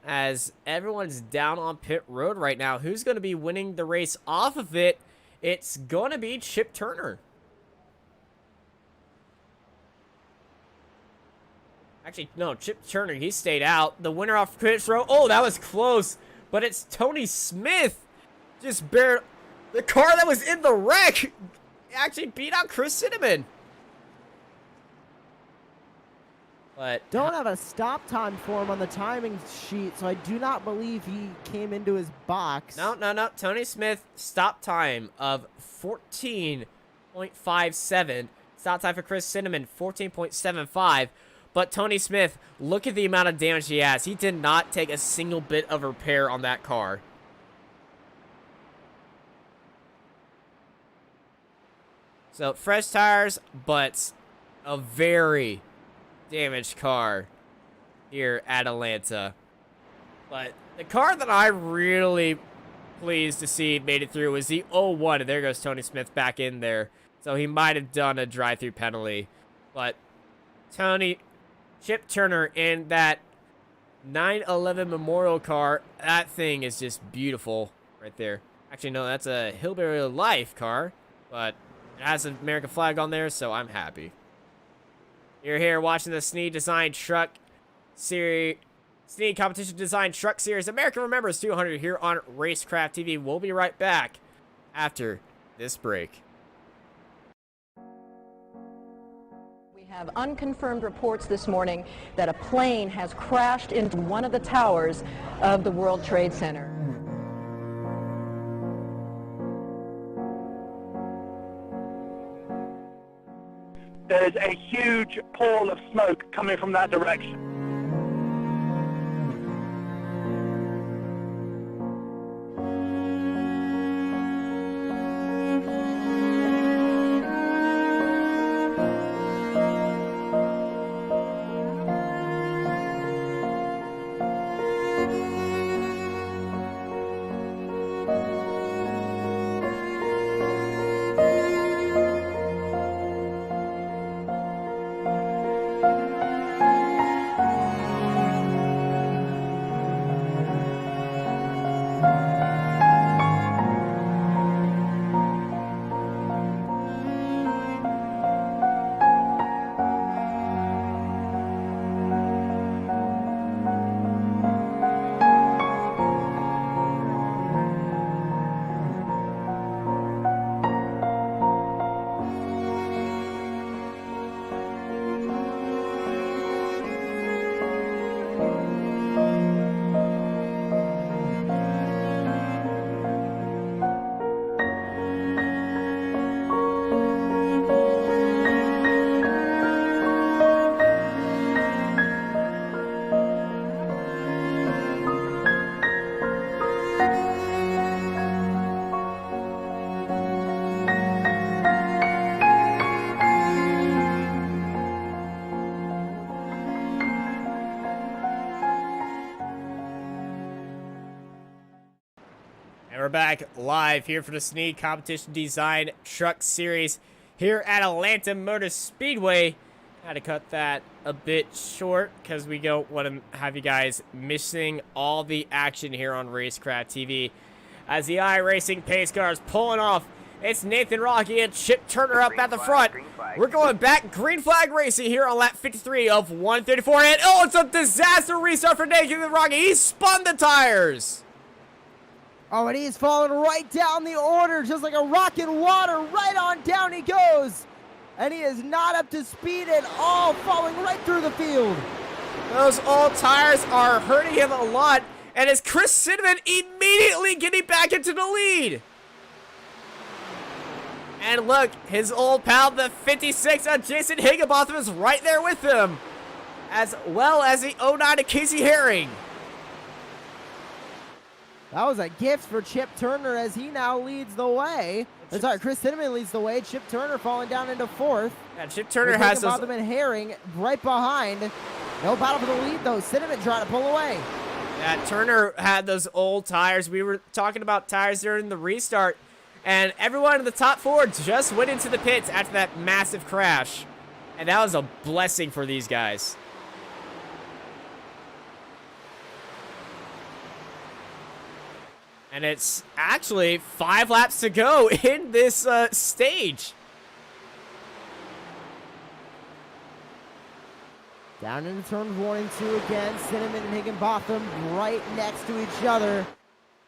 as everyone's down on pit road right now. Who's going to be winning the race off of it? It's going to be Chip Turner. Actually, no, Chip Turner, he stayed out. The winner off pit road. Oh, that was close. But it's Tony Smith. Just barely. The car that was in the wreck actually beat out Chris Cinnamon. But Don't have a stop time for him on the timing sheet, so I do not believe he came into his box. No. Tony Smith, stop time of 14.57. Stop time for Chris Cinnamon, 14.75. But Tony Smith, look at the amount of damage he has. He did not take a single bit of repair on that car. So, fresh tires, but a very damaged car here at Atlanta. But the car that I really pleased to see made it through was the 01. And there goes Tony Smith back in there. So he might have done a drive-through penalty. But Chip Turner in that 911 Memorial car, that thing is just beautiful right there. Actually, no, that's a Hillbilly Life car. But it has an American flag on there, so I'm happy. You're here watching the Snead Design Truck Series, Snead Competition Design Truck Series. America Remembers 200 here on Racecraft TV. We'll be right back after this break. We have unconfirmed reports this morning that a plane has crashed into one of the towers of the World Trade Center. There's a huge pall of smoke coming from that direction. And we're back live here for the Snead Competition Design Truck Series here at Atlanta Motor Speedway. Had to cut that a bit short because we don't want to have you guys missing all the action here on Racecraft TV. As the iRacing pace cars pulling off, it's Nathan Rogge and Chip Turner up at the front. We're going back green flag racing here on lap 53 of 134. And oh, it's a disaster restart for Nathan Rogge. He spun the tires. Oh, and he's falling right down the order, just like a rock in water. Right on down he goes. And he is not up to speed at all, falling right through the field. Those old tires are hurting him a lot. And is Chris Cinnamon immediately getting back into the lead? And look, his old pal, the 56 of Jason Higginbotham, is right there with him. As well as the 09 of Casey Herring. That was a gift for Chip Turner as he now leads the way. Sorry, Chris Cinnamon leads the way. Chip Turner falling down into fourth. Yeah, Chip Turner has those... and Herring right behind. No battle for the lead, though. Cinnamon trying to pull away. Yeah, Turner had those old tires. We were talking about tires during the restart, and everyone in the top 4 just went into the pits after that massive crash. And that was a blessing for these guys. And it's actually 5 laps to go in this stage. Down into turns 1 and 2 again. Cinnamon and Higginbotham right next to each other.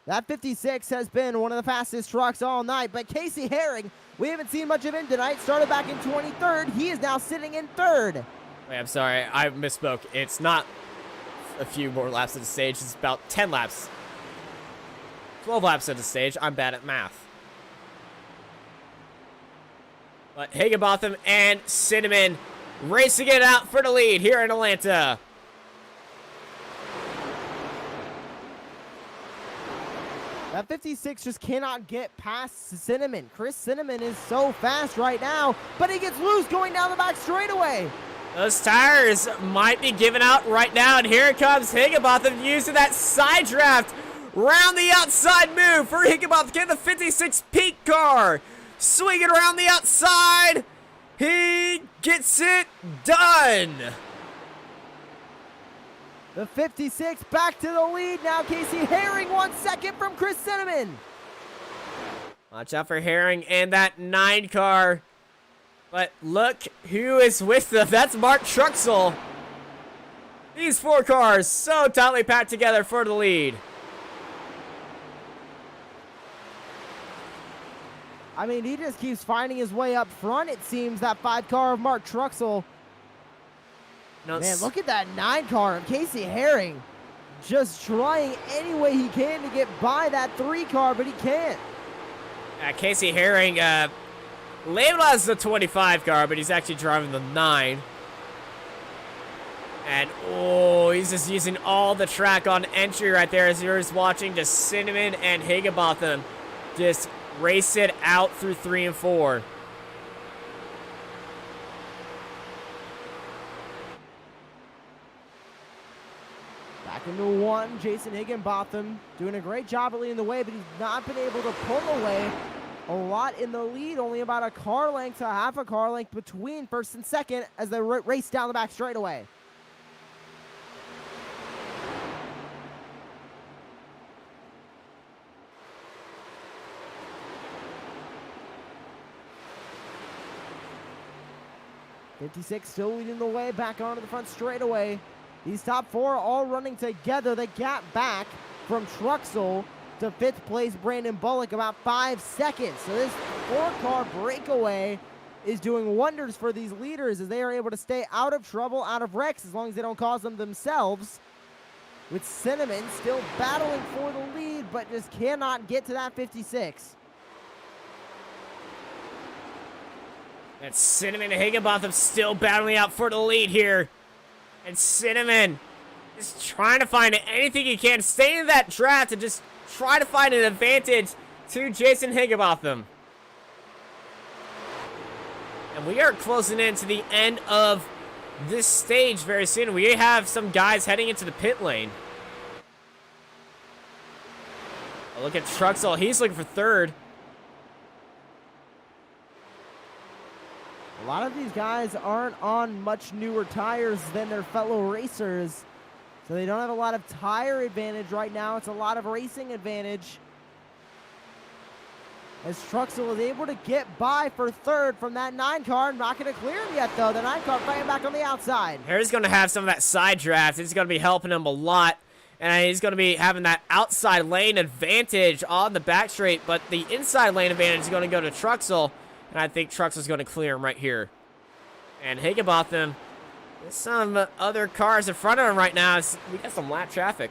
That 56 has been one of the fastest trucks all night, but Casey Herring, we haven't seen much of him tonight. Started back in 23rd. He is now sitting in 3rd. Wait, I'm sorry. I misspoke. It's not a few more laps of the stage. It's about 10 laps. 12 laps of the stage. I'm bad at math. But Higginbotham and Cinnamon racing it out for the lead here in Atlanta. That 56 just cannot get past Cinnamon. Chris Cinnamon is so fast right now, but he gets loose going down the back straightaway. Those tires might be giving out right now, and here comes Higginbotham using that side draft. Round the outside move for Higginbotham, getting the 56 peak car. Swinging around the outside. He gets it done. The 56 back to the lead. Now Casey Herring 1 second from Chris Cinnamon. Watch out for Herring and that 9 car. But look who is with them. That's Mark Truxell. These 4 cars so tightly packed together for the lead. I mean, he just keeps finding his way up front, it seems, that 5 car of Mark Truxell. No, Man, look at that 9 car of Casey Herring. Just trying any way he can to get by that 3 car, but he can't. Casey Herring, labeled as the 25 car, but he's actually driving the 9. And, oh, he's just using all the track on entry right there as you're just watching just Cinnamon and Higginbotham just race it out through 3 and 4. Back into 1, Jason Higginbotham doing a great job at leading the way, but he's not been able to pull away a lot in the lead. Only about a car length to half a car length between first and second as they race down the back straightaway. .56 still leading the way back onto the front straightaway. These top 4 all running together. The gap back from Truxell to 5th place Brandon Bullock about 5 seconds. So this 4-car breakaway is doing wonders for these leaders as they are able to stay out of trouble, out of wrecks, as long as they don't cause them themselves. With Cinnamon still battling for the lead, but just cannot get to that 56. And Cinnamon and Higginbotham still battling out for the lead here. And Cinnamon is trying to find anything he can. Stay in that draft and just try to find an advantage to Jason Higginbotham. And we are closing in to the end of this stage very soon. We have some guys heading into the pit lane. Oh, look at Truxell. He's looking for 3rd. A lot of these guys aren't on much newer tires than their fellow racers, so they don't have a lot of tire advantage right now. It's a lot of racing advantage. As Truxell is able to get by for 3rd from that 9 car. Not going to clear him yet, though. The 9 car fighting back on the outside. He's going to have some of that side draft. It's going to be helping him a lot. And he's going to be having that outside lane advantage on the back straight, but the inside lane advantage is going to go to Truxell. And I think Truxell's going to clear him right here. And Higginbotham, there's some other cars in front of him right now. We got some lap traffic.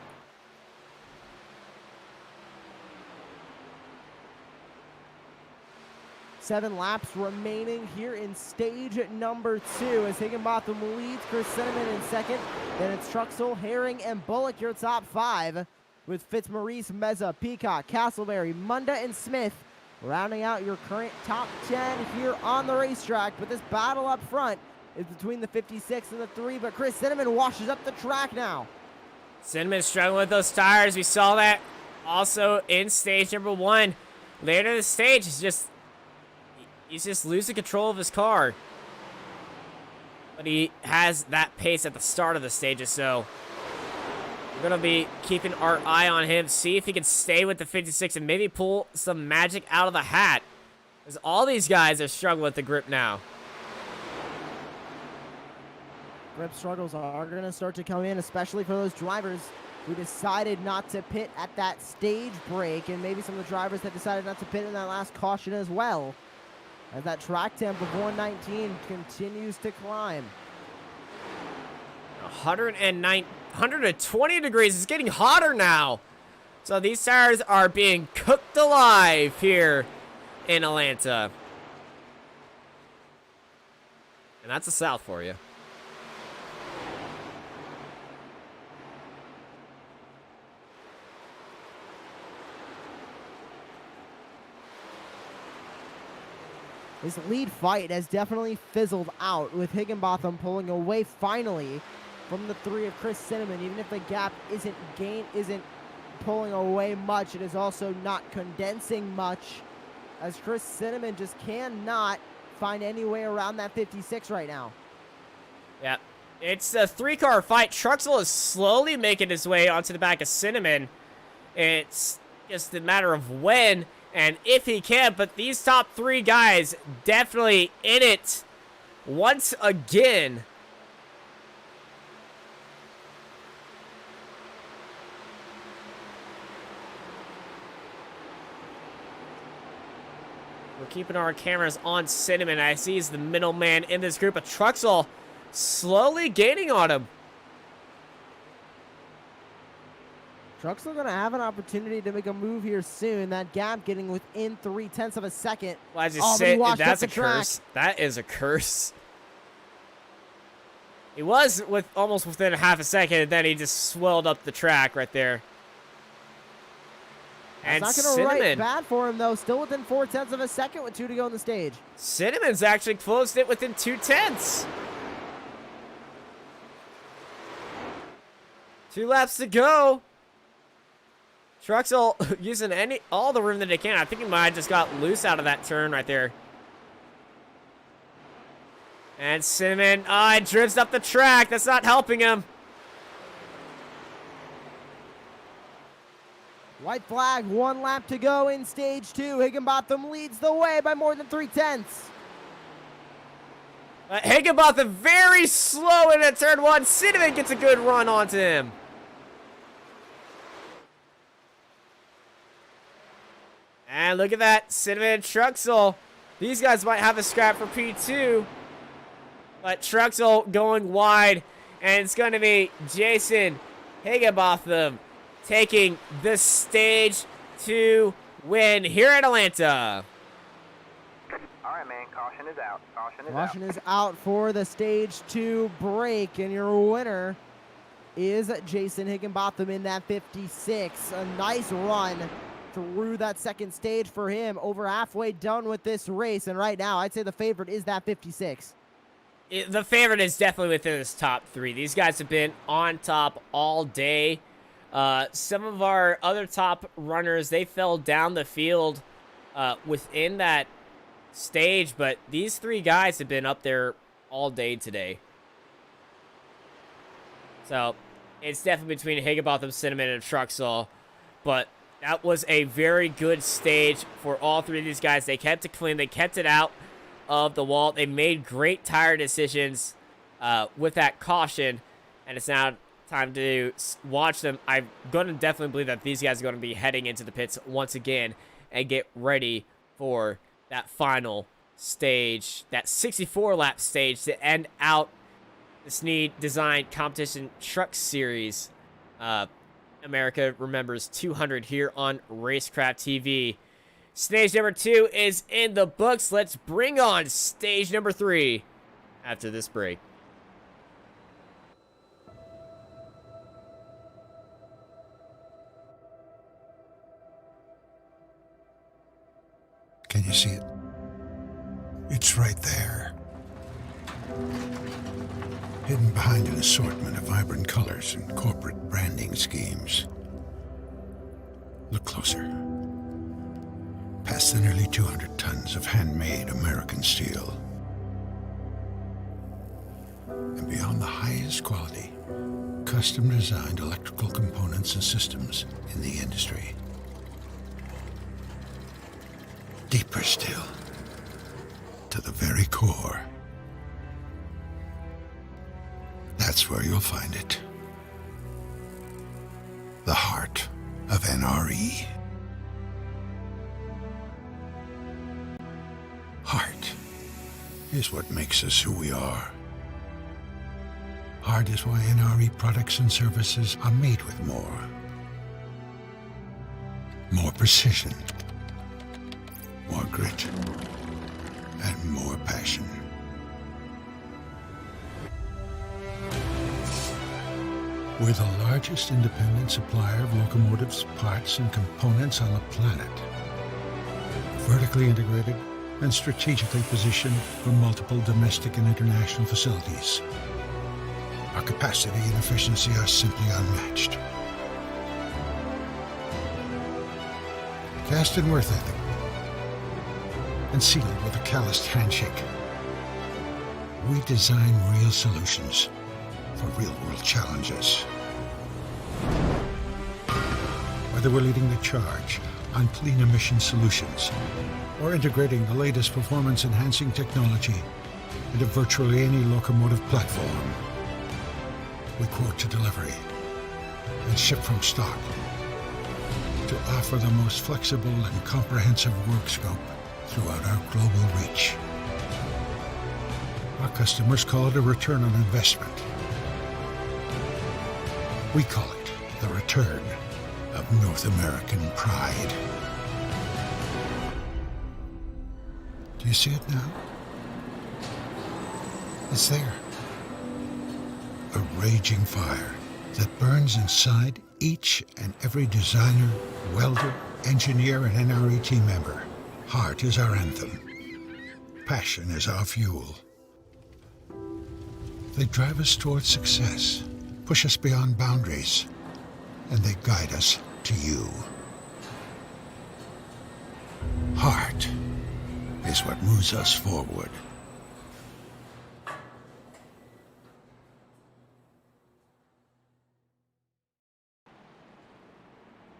Seven laps remaining here in stage number 2 as Higginbotham leads Chris Cinnamon in 2nd. Then it's Truxell, Herring, and Bullock your top 5 with Fitzmaurice, Meza, Peacock, Castleberry, Munda, and Smith rounding out your current top 10 here on the racetrack. But this battle up front is between the 56 and the 3, but Chris Cinnamon washes up the track now. Cinnamon struggling with those tires. We saw that also in stage number 1. Later in the stage, he's just losing control of his car. But he has that pace at the start of the stages, so we're going to be keeping our eye on him, see if he can stay with the 56 and maybe pull some magic out of the hat. Because all these guys are struggling with the grip now. Grip struggles are going to start to come in, especially for those drivers who decided not to pit at that stage break, and maybe some of the drivers that decided not to pit in that last caution as well, as that track temp of 119 continues to climb. 120 degrees. It's getting hotter now. So these tires are being cooked alive here in Atlanta. And that's the South for you. This lead fight has definitely fizzled out, with Higginbotham pulling away finally from the 3 of Chris Cinnamon. Even if the gap isn't pulling away much, it is also not condensing much, as Chris Cinnamon just cannot find any way around that 56 right now. Yeah, it's a 3-car fight. Truxell is slowly making his way onto the back of Cinnamon. It's just a matter of when and if he can, but these top 3 guys definitely in it once again. We're keeping our cameras on Cinnamon. I see he's the middleman in this group, but Truxell slowly gaining on him. Truxell going to have an opportunity to make a move here soon. That gap getting within 0.3 of a second. Well, as you say, that's a curse. That is a curse. He was almost within half a second, and then he just swelled up the track right there. And it's not going to write bad for him, though. Still within 0.4 of a second with 2 to go on the stage. Cinnamon's actually closed it within 0.2. 2 laps to go. Truxell using all the room that he can. I think he might have just got loose out of that turn right there. And Cinnamon, it drifts up the track. That's not helping him. White flag, 1 lap to go in stage 2. Higginbotham leads the way by more than 0.3. Higginbotham very slow in at turn 1. Cinnamon gets a good run onto him. And look at that, Cinnamon and Truxell. These guys might have a scrap for P2. But Truxell going wide. And it's going to be Jason Higginbotham taking the stage 2 win here in Atlanta. All right, man. Caution is out. Caution is out for the stage 2 break. And your winner is Jason Higginbotham in that 56. A nice run through that second stage for him. Over halfway done with this race, and right now I'd say the favorite is that 56. The favorite is definitely within this top 3. These guys have been on top all day. Some of our other top runners, they fell down the field within that stage, but these 3 guys have been up there all day today. So it's definitely between Higginbotham, Cinnamon, and Truxell, but that was a very good stage for all 3 of these guys. They kept it clean. They kept it out of the wall. They made great tire decisions with that caution. And it's now time to watch them. I'm going to definitely believe that these guys are going to be heading into the pits once again and get ready for that final stage, that 64-lap stage to end out the Snead Design Competition Truck Series. America remembers 200 here on Racecraft TV. Stage number 2 is in the books. Let's bring on stage number 3 after this break. Can you see it? It's right there. hidden behind an assortment of vibrant colors and corporate branding schemes. Look closer. Past the nearly 200 tons of handmade American steel. And beyond the highest quality, custom-designed electrical components and systems in the industry. Deeper still, to the very core. That's where you'll find it. The heart of NRE. Heart is what makes us who we are. Heart is why NRE products and services are made with more. More precision, more grit, and more passion. We're the largest independent supplier of locomotives, parts, and components on the planet. Vertically integrated and strategically positioned for multiple domestic and international facilities. Our capacity and efficiency are simply unmatched. Cast in worth ethic and sealed with a calloused handshake. We design real solutions for real-world challenges. Whether we're leading the charge on clean emission solutions or integrating the latest performance-enhancing technology into virtually any locomotive platform, we quote to delivery and ship from stock to offer the most flexible and comprehensive work scope throughout our global reach. Our customers call it a return on investment. We call it the return of North American pride. Do you see it now? It's there. A raging fire that burns inside each and every designer, welder, engineer, and NRE team member. Heart is our anthem. Passion is our fuel. They drive us towards success, push us beyond boundaries, and they guide us to you. Heart is what moves us forward.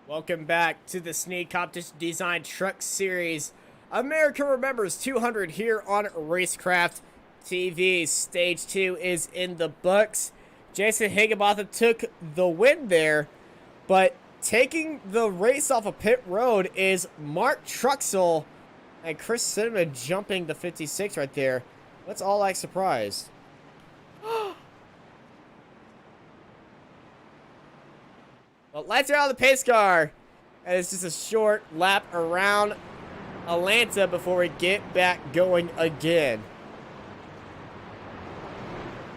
Welcome back to the Snead Competition Design Truck Series. America Remembers 200 here on Racecraft TV. Stage 2 is in the books. Jason Higginbotham took the win there, but taking the race off of pit road is Mark Truxell and Chris Cinnamon jumping the 56 right there. Let's all act surprised. Well, lights are on the pace car, and it's just a short lap around Atlanta before we get back going again.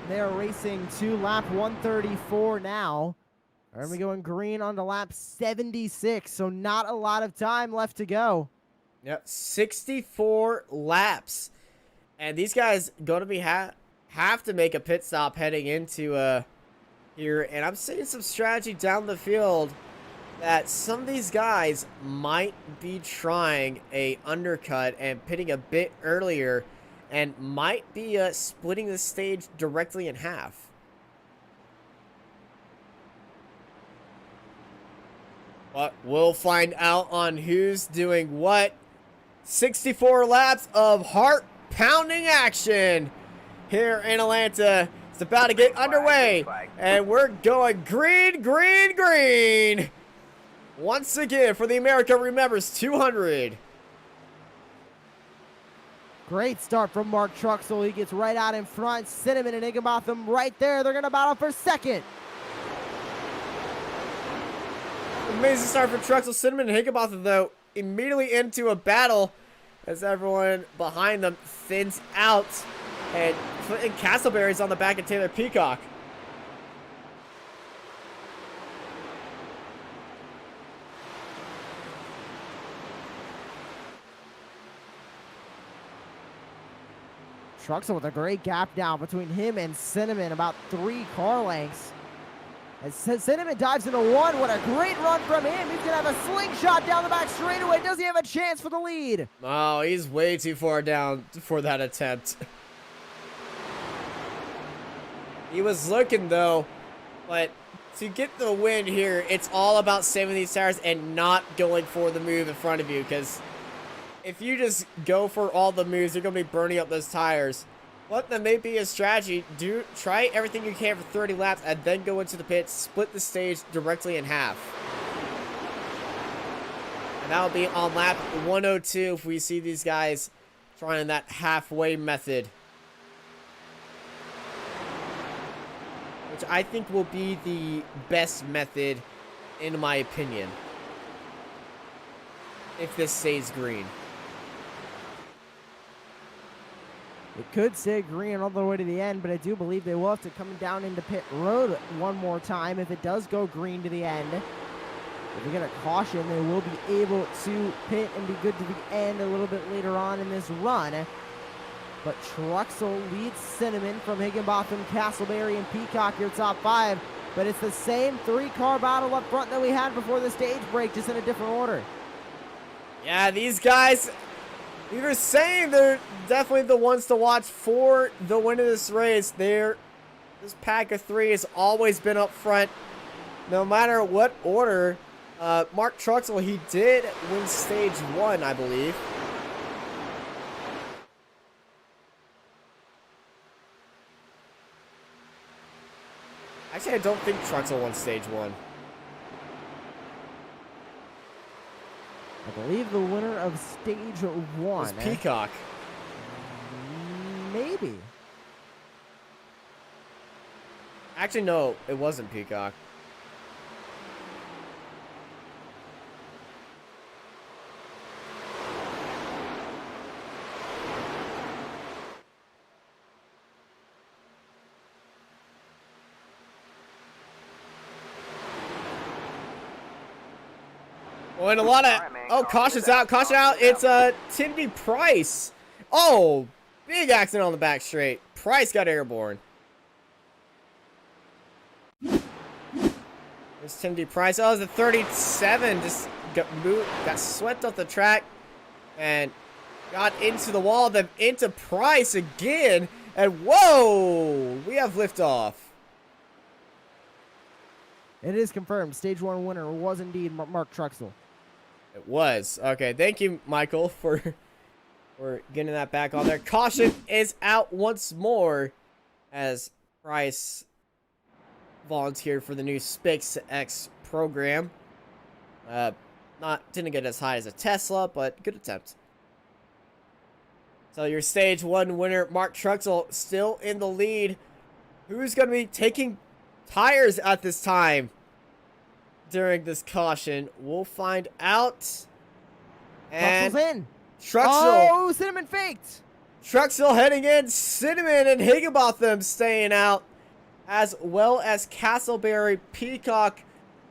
They are racing to lap 134 now. Are going to be going green on to lap 76, so not a lot of time left to go. Yep, 64 laps. And these guys going to be have to make a pit stop heading into here. And I'm seeing some strategy down the field that some of these guys might be trying a undercut and pitting a bit earlier and might be splitting the stage directly in half. But we'll find out on who's doing what. 64 laps of heart-pounding action here in Atlanta. It's about to get underway, and we're going green, green, green. Once again for the America Remembers 200. Great start from Mark Truxell. He gets right out in front. Cinnamon and Higginbotham right there. They're going to battle for second. Amazing start for Truxell. Cinnamon and Higginbotham, though, immediately into a battle as everyone behind them thins out. And Clinton Castleberry's on the back of Taylor Peacock. Truxell with a great gap now between him and Cinnamon, about 3 car lengths. As Cinnamon dives into 1, what a great run from him. He's going to have a slingshot down the back straightaway. Does he have a chance for the lead? Oh, he's way too far down for that attempt. He was looking, though, but to get the win here, it's all about saving these tires and not going for the move in front of you, because if you just go for all the moves, you're going to be burning up those tires. But that may be a strategy. Try everything you can for 30 laps and then go into the pits, split the stage directly in half. And that'll be on lap 102 if we see these guys trying that halfway method. Which I think will be the best method, in my opinion, if this stays green. It could stay green all the way to the end, but I do believe they will have to come down into pit road one more time if it does go green to the end. If they get a caution, they will be able to pit and be good to the end a little bit later on in this run. But Truxell leads Cinnamon from Higginbotham, Castleberry, and Peacock here top 5. But it's the same 3-car battle up front that we had before the stage break, just in a different order. Yeah, these guys, we were saying they're definitely the ones to watch for the win of this race. This pack of 3 has always been up front, no matter what order. Mark Truxell, he did win stage 1, I believe. Actually, I don't think Truxell won stage 1. I believe the winner of stage 1 was Peacock. Maybe. Actually, no, it wasn't Peacock. Well, and a lot of... Oh, caution's out. Caution out. It's Timothy Price. Oh, big accident on the back straight. Price got airborne. There's Timothy Price. Oh, it was a 37. Just got swept off the track and got into the wall. Then into Price again. And whoa, we have liftoff. It is confirmed. Stage 1 winner was indeed Mark Truxell. It was. Okay, thank you, Michael, for getting that back on there. Caution is out once more as Price volunteered for the new SpaceX program. Didn't get as high as a Tesla, but good attempt. So your stage 1 winner, Mark Truxell, still in the lead. Who's going to be taking tires at this time during this caution? We'll find out. And Truxell's in. Truxell. Oh, Cinnamon faked. Truxell heading in. Cinnamon and Higginbotham staying out, as well as Castleberry, Peacock,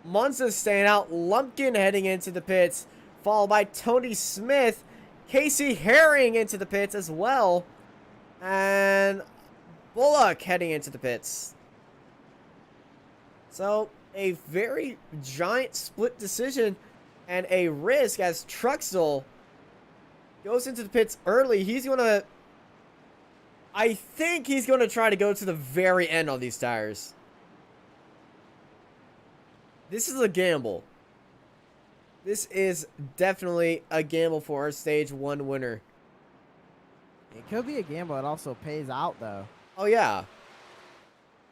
Munza staying out. Lumpkin heading into the pits, followed by Tony Smith. Casey Herring into the pits as well. And Bullock heading into the pits. So, a very giant split decision and a risk as Truxell goes into the pits early. He's going to... I think he's going to try to go to the very end on these tires. This is a gamble. This is definitely a gamble for our stage 1 winner. It could be a gamble. It also pays out, though. Oh, yeah.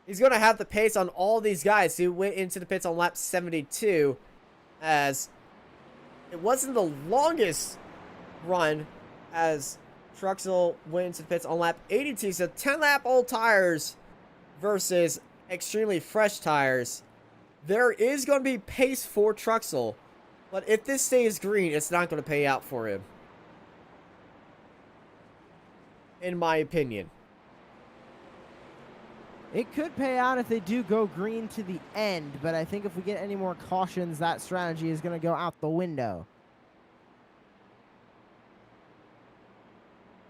He's going to have the pace on all these guys who went into the pits on lap 72, as it wasn't the longest run, as Truxell went into the pits on lap 82. So 10-lap old tires versus extremely fresh tires. There is going to be pace for Truxell, but if this stays green, it's not going to pay out for him, in my opinion. It could pay out if they do go green to the end, but I think if we get any more cautions, that strategy is going to go out the window.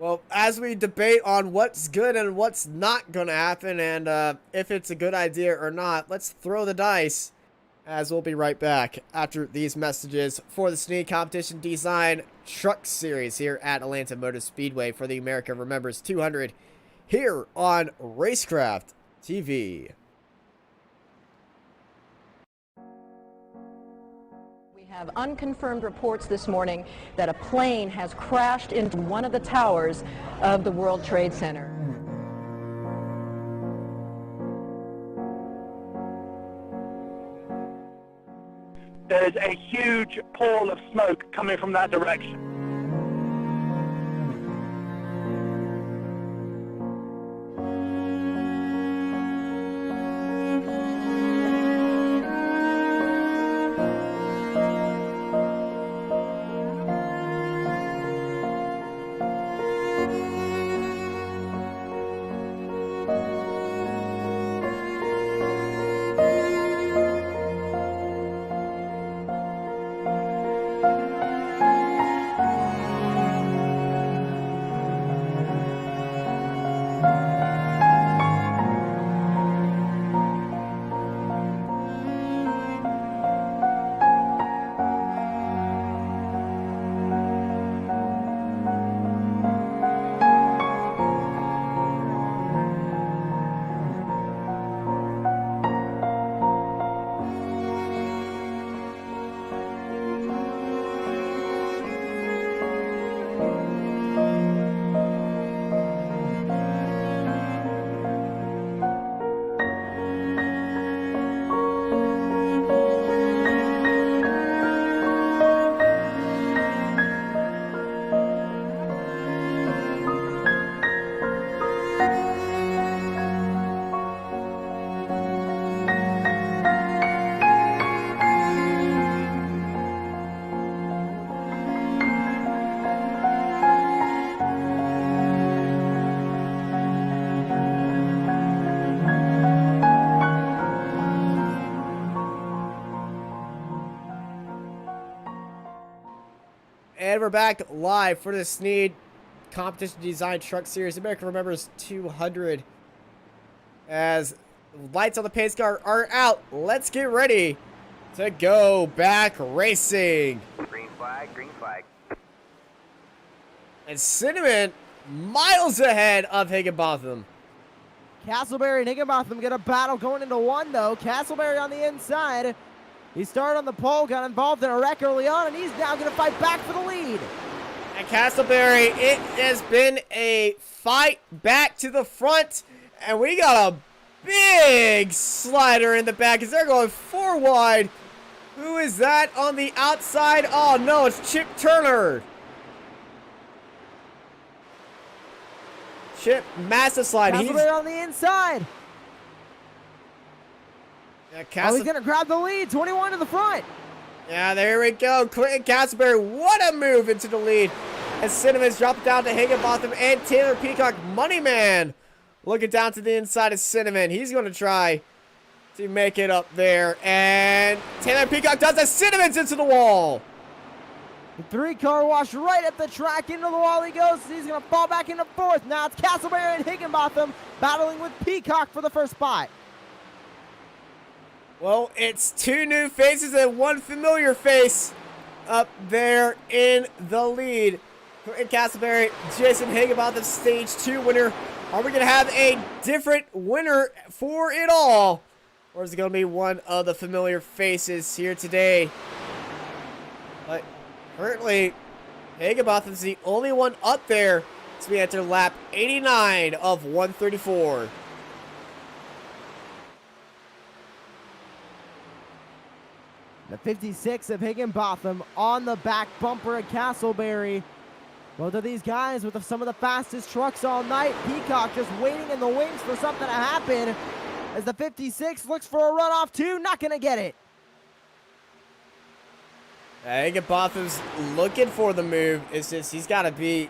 Well, as we debate on what's good and what's not going to happen and if it's a good idea or not, let's throw the dice, as we'll be right back after these messages for the Snead Competition Design Truck Series here at Atlanta Motor Speedway for the America Remembers 200 here on Racecraft TV. We have unconfirmed reports this morning that a plane has crashed into one of the towers of the World Trade Center. There's a huge pall of smoke coming from that direction. And we're back live for the Snead Competition Design Truck Series America Remembers 200. As lights on the pace car are out, let's get ready to go back racing. Green flag, green flag. And Cinnamon miles ahead of Higginbotham. Castleberry and Higginbotham get a battle going into one, though. Castleberry on the inside. He started on the pole, got involved in a wreck early on, and he's now going to fight back for the lead. And Castleberry, it has been a fight back to the front, and we got a big slider in the back as they're going 4 wide. Who is that on the outside? Oh, no, it's Chip Turner. Chip, massive slide. Castleberry on the inside. Yeah, Oh, he's going to grab the lead. 21 to the front. Yeah, there we go. Quentin Castleberry, what a move into the lead. And Cinnamon's dropping down to Higginbotham and Taylor Peacock. Moneyman looking down to the inside of Cinnamon. He's going to try to make it up there. And Taylor Peacock does it. Cinnamon's into the wall. The 3-car wash right at the track. Into the wall he goes. He's going to fall back into 4th. Now it's Castleberry and Higginbotham battling with Peacock for the first spot. Well, it's 2 new faces and 1 familiar face up there in the lead. Quentin Castleberry, Jason Higginbotham, stage 2 winner. Are we going to have a different winner for it all? Or is it going to be one of the familiar faces here today? But currently, Higginbotham's the only one up there as we enter lap 89 of 134. The 56 of Higginbotham on the back bumper of Castleberry. Both of these guys with some of the fastest trucks all night. Peacock just waiting in the wings for something to happen as the 56 looks for a runoff too. Not going to get it. Higginbotham's looking for the move. It's just he's got to be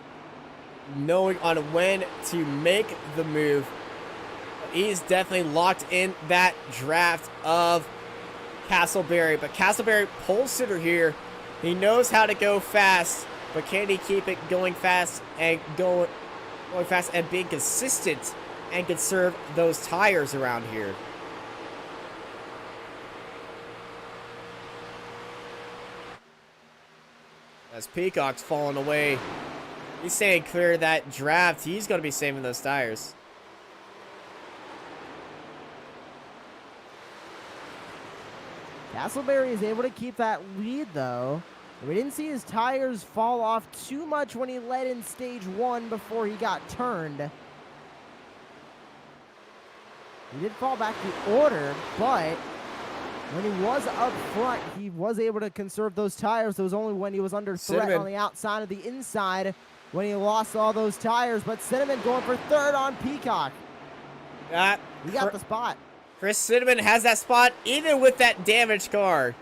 knowing on when to make the move. He's definitely locked in that draft of Castleberry, but Castleberry pole sitter here. He knows how to go fast. but can he keep it going fast and being consistent and conserve those tires around here? As Peacock's falling away, he's staying clear of that draft. He's going to be saving those tires. Castleberry is able to keep that lead, though. We didn't see his tires fall off too much when he led in stage 1 before he got turned. He did fall back to order, but when he was up front, he was able to conserve those tires. It was only when he was under threat on the outside of the inside when he lost all those tires. But Cinnamon going for third on Peacock. He got the spot. Chris Cinnamon has that spot even with that damaged car.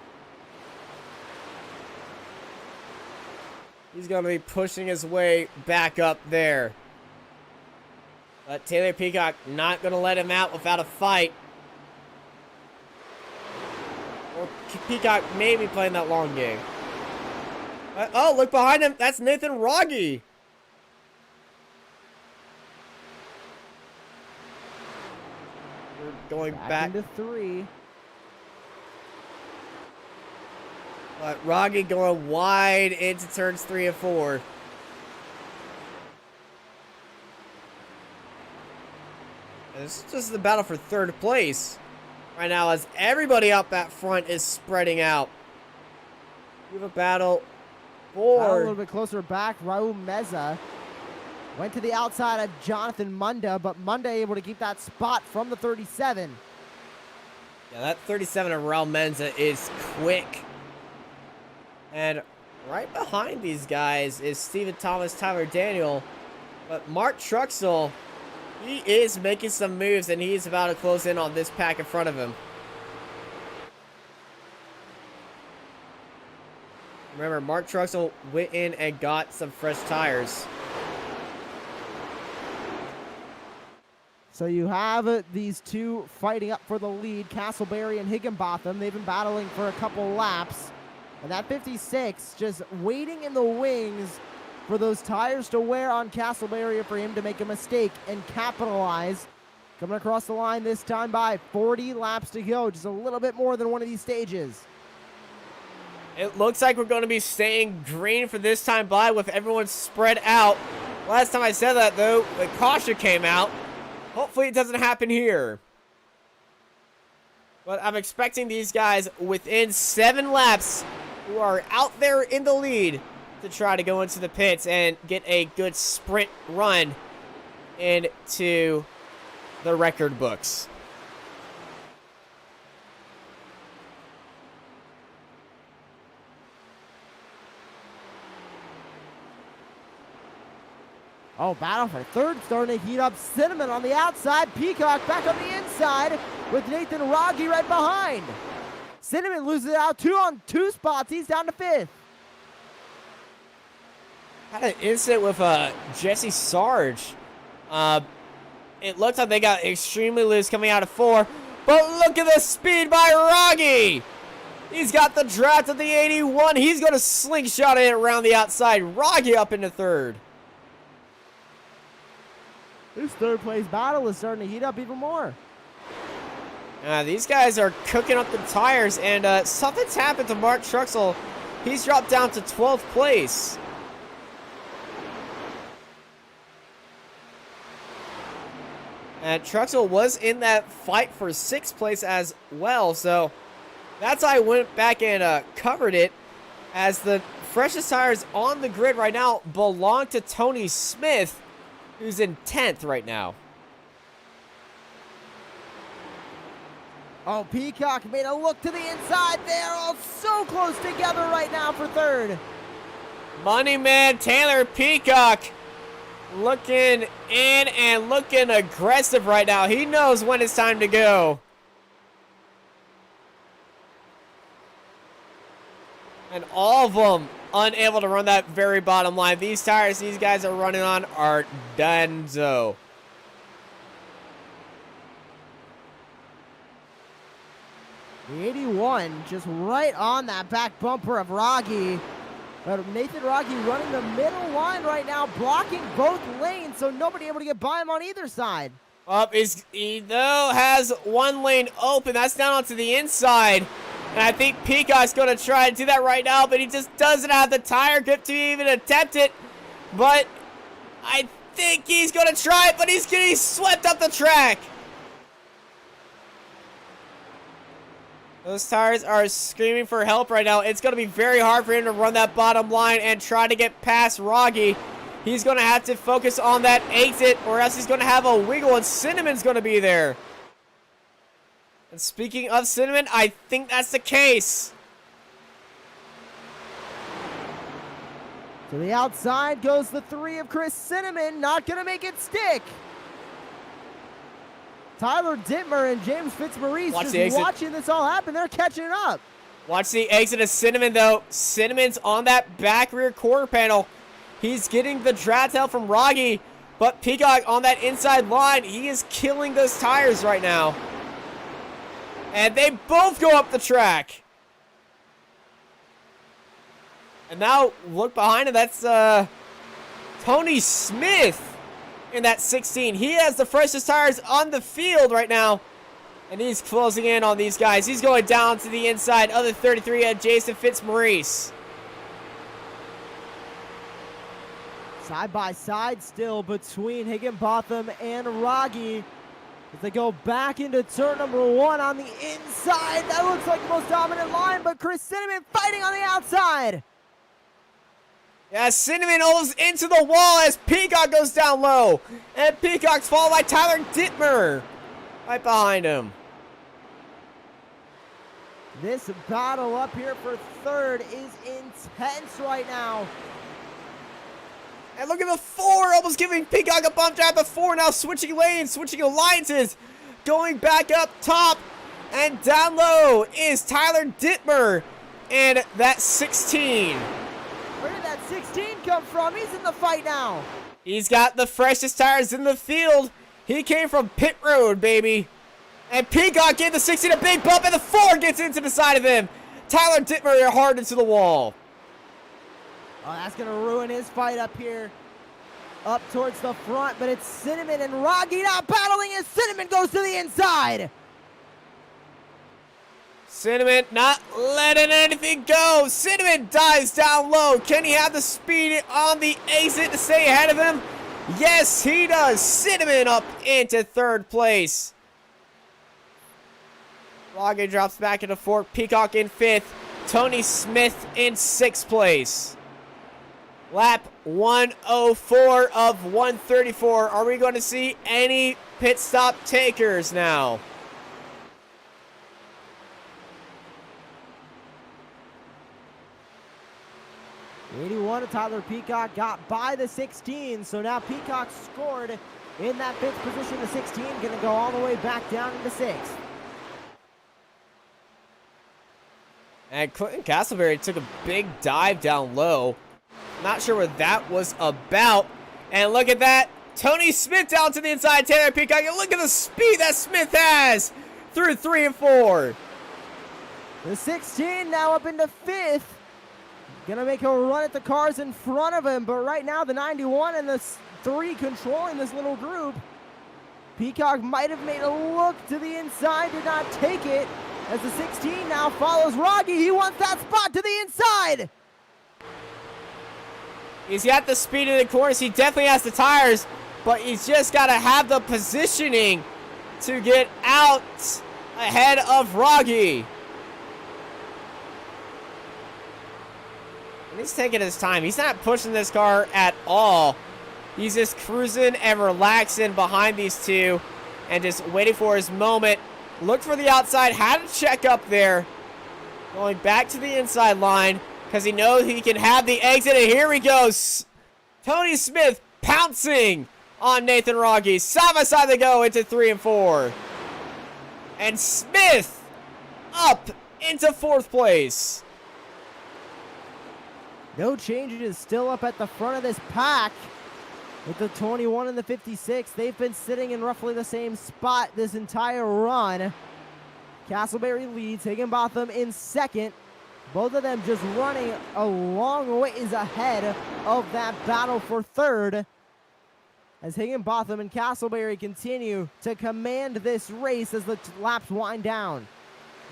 He's going to be pushing his way back up there. But Taylor Peacock not going to let him out without a fight. Or Peacock may be playing that long game. Oh, look behind him. That's Nathan Rogge. We're going back into 3. But Rogge going wide into turns 3 and 4. And this is just the battle for third place right now, as everybody up that front is spreading out. We have a battle for a little bit closer back. Raul Meza went to the outside of Jonathan Munda, but Munda able to keep that spot from the 37. Yeah, that 37 of Raul Meza is quick. And right behind these guys is Stephen Thomas, Tyler Daniel. But Mark Truxell, he is making some moves, and he's about to close in on this pack in front of him. Remember, Mark Truxell went in and got some fresh tires. So you have these two fighting up for the lead, Castleberry and Higginbotham. They've been battling for a couple laps. And that 56 just waiting in the wings for those tires to wear on Castleberry for him to make a mistake and capitalize. Coming across the line this time by 40 laps to go, just a little bit more than one of these stages. It looks like we're going to be staying green for this time by with everyone spread out. Last time I said that, though, the caution came out. Hopefully it doesn't happen here. But I'm expecting these guys within 7 laps who are out there in the lead to try to go into the pits and get a good sprint run into the record books. Oh, battle for third starting to heat up. Cinnamon on the outside. Peacock back on the inside with Nathan Rogge right behind. Cinnamon loses out 2 on 2 spots. He's down to 5th. Had an incident with Jesse Sarge. It looks like they got extremely loose coming out of 4. But look at the speed by Rogge. He's got the draft of the 81. He's going to slingshot it around the outside. Rogge up into 3rd. This third place battle is starting to heat up even more. These guys are cooking up the tires, and something's happened to Mark Truxell. He's dropped down to 12th place. And Truxell was in that fight for 6th place as well, so that's why I went back and covered it, as the freshest tires on the grid right now belong to Tony Smith, who's in 10th right now. Oh, Peacock made a look to the inside. They're all so close together right now for 3rd. Money man Taylor Peacock looking in and looking aggressive right now. He knows when it's time to go. And all of them unable to run that very bottom line. These tires these guys are running on are donezo. The 81 just right on that back bumper of Rogge. But Nathan Rocky running the middle line right now, blocking both lanes, so nobody able to get by him on either side. Up he though has one lane open. That's down onto the inside. And I think Peacock's going to try to do that right now, but he just doesn't have the tire grip to even attempt it. But I think he's going to try it, but he's getting swept up the track. Those tires are screaming for help right now. It's going to be very hard for him to run that bottom line and try to get past Rogge. He's going to have to focus on that exit, or else he's going to have a wiggle, and Cinnamon's going to be there. And speaking of Cinnamon, I think that's the case. To the outside goes the 3 of Chris Cinnamon, not going to make it stick. Tyler Dittmer and James Fitzmaurice just watching this all happen. They're catching it up. Watch the exit of Cinnamon, though. Cinnamon's on that back rear quarter panel. He's getting the drag tail from Rogge, but Peacock on that inside line, he is killing those tires right now. And they both go up the track. And now look behind him. That's Tony Smith in that 16. He has the freshest tires on the field right now. And he's closing in on these guys. He's going down to the inside of the 33 at Jason Fitzmaurice. Side by side still between Higginbotham and Rogge. As they go back into turn number 1 on the inside. That looks like the most dominant line, but Chris Cinnamon fighting on the outside. Yeah, Cinnamon almost into the wall as Peacock goes down low. And Peacock's followed by Tyler Dittmer right behind him. This battle up here for third is intense right now. And look at the 4 almost giving Peacock a bump drive. The 4 now switching lanes, switching alliances. Going back up top and down low is Tyler Dittmer and that 16. Where did that 16 come from? He's in the fight now. He's got the freshest tires in the field. He came from pit road, baby. And Peacock gave the 16 a big bump, and the 4 gets into the side of him. Tyler Dittmer hard into the wall. Oh, that's going to ruin his fight up here. Up towards the front, but it's Cinnamon and Rogge now battling as Cinnamon goes to the inside. Cinnamon not letting anything go. Cinnamon dives down low. Can he have the speed on the exit to stay ahead of him? Yes, he does. Cinnamon up into third place. Rogge drops back into 4th. Peacock in 5th. Tony Smith in 6th place. Lap 104 of 134. Are we going to see any pit stop takers now? The 81 of Tyler Peacock got by the 16, so now Peacock scored in that 5th position. The 16 going to go all the way back down into 6th. And Clinton Castleberry took a big dive down low. Not sure what that was about. And look at that. Tony Smith down to the inside. Taylor Peacock. And look at the speed that Smith has through 3 and 4. The 16 now up into 5th. Gonna make a run at the cars in front of him. But right now the 91 and the 3 controlling this little group. Peacock might have made a look to the inside. Did not take it. As the 16 now follows Rogge. He wants that spot to the inside. He's got the speed in the corners. He definitely has the tires, but he's just got to have the positioning to get out ahead of Rogge. And he's taking his time. He's not pushing this car at all. He's just cruising and relaxing behind these two and just waiting for his moment. Looked for the outside, had a check up there. Going back to the inside line because he knows he can have the exit. And here he goes. Tony Smith pouncing on Nathan Rogge. Side by side they go into 3 and 4. And Smith up into 4th place. No changes, still up at the front of this pack. With the 21 and the 56, they've been sitting in roughly the same spot this entire run. Castleberry leads, Higginbotham in 2nd. Both of them just running a long ways ahead of that battle for third. As Higginbotham and Castleberry continue to command this race as the laps wind down.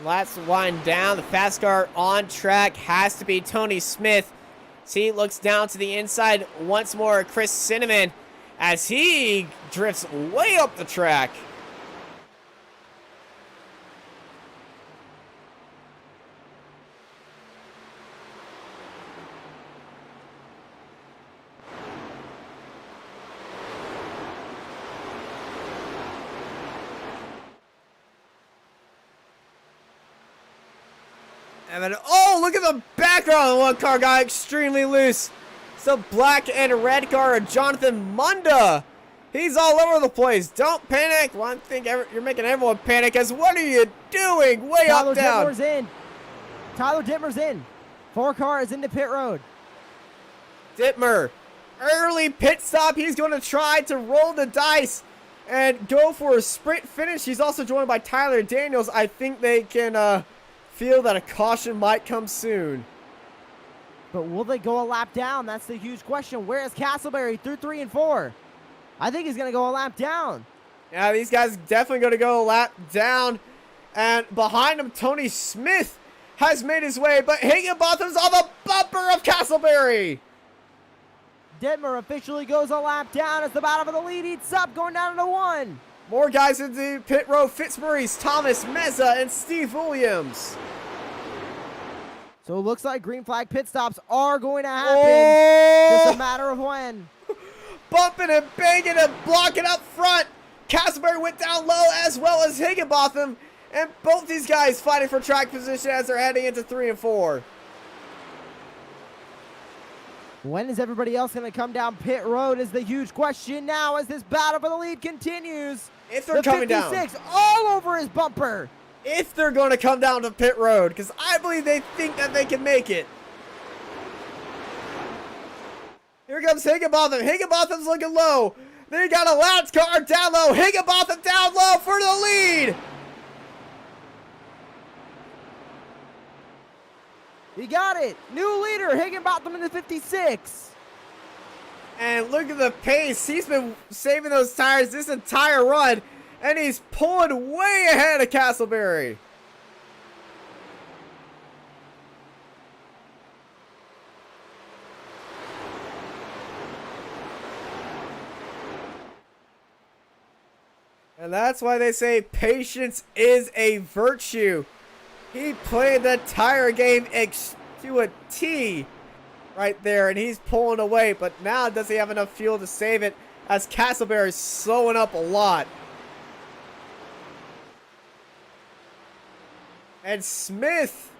Laps wind down. The fast car on track has to be Tony Smith. He looks down to the inside once more. Chris Cinnamon as he drifts way up the track. And then, oh, look at the background. One car got extremely loose. It's the black and red car of Jonathan Munda. He's all over the place. Don't panic. Well, I think you're making everyone panic. As what are you doing? Way Tyler up, down. Dittmer's in. Tyler Dittmer's in. 4 cars into pit road. Dittmer, early pit stop. He's going to try to roll the dice and go for a sprint finish. He's also joined by Tyler Daniels. I think they can feel that a caution might come soon. But will they go a lap down? That's the huge question. Where is Castleberry through 3 and 4? I think he's going to go a lap down. Yeah, these guys definitely going to go a lap down. And behind him, Tony Smith has made his way, but Higginbotham's on the bumper of Castleberry. Dittmer officially goes a lap down as the battle for the lead eats up, going down to 1. More guys in the pit row. Fitzmaurice, Thomas Meza, and Steve Williams. So it looks like green flag pit stops are going to happen. Oh! Just a matter of when. Bumping and banging and blocking up front. Castleberry went down low as well as Higginbotham. And both these guys fighting for track position as they're heading into 3 and 4. When is everybody else going to come down pit road is the huge question now as this battle for the lead continues. If they're coming down. 56 all over his bumper. If they're going to come down to pit road, because I believe they think that they can make it. Here comes Higginbotham. Higginbotham's looking low. Then you got a Lance car down low. Higginbotham down low for the lead. He got it. New leader, Higginbotham in the 56. And look at the pace. He's been saving those tires this entire run. And he's pulling way ahead of Castleberry. And that's why they say patience is a virtue. He played the tire game to a T right there, and he's pulling away. But now does he have enough fuel to save it as Castleberry is slowing up a lot. And Smith,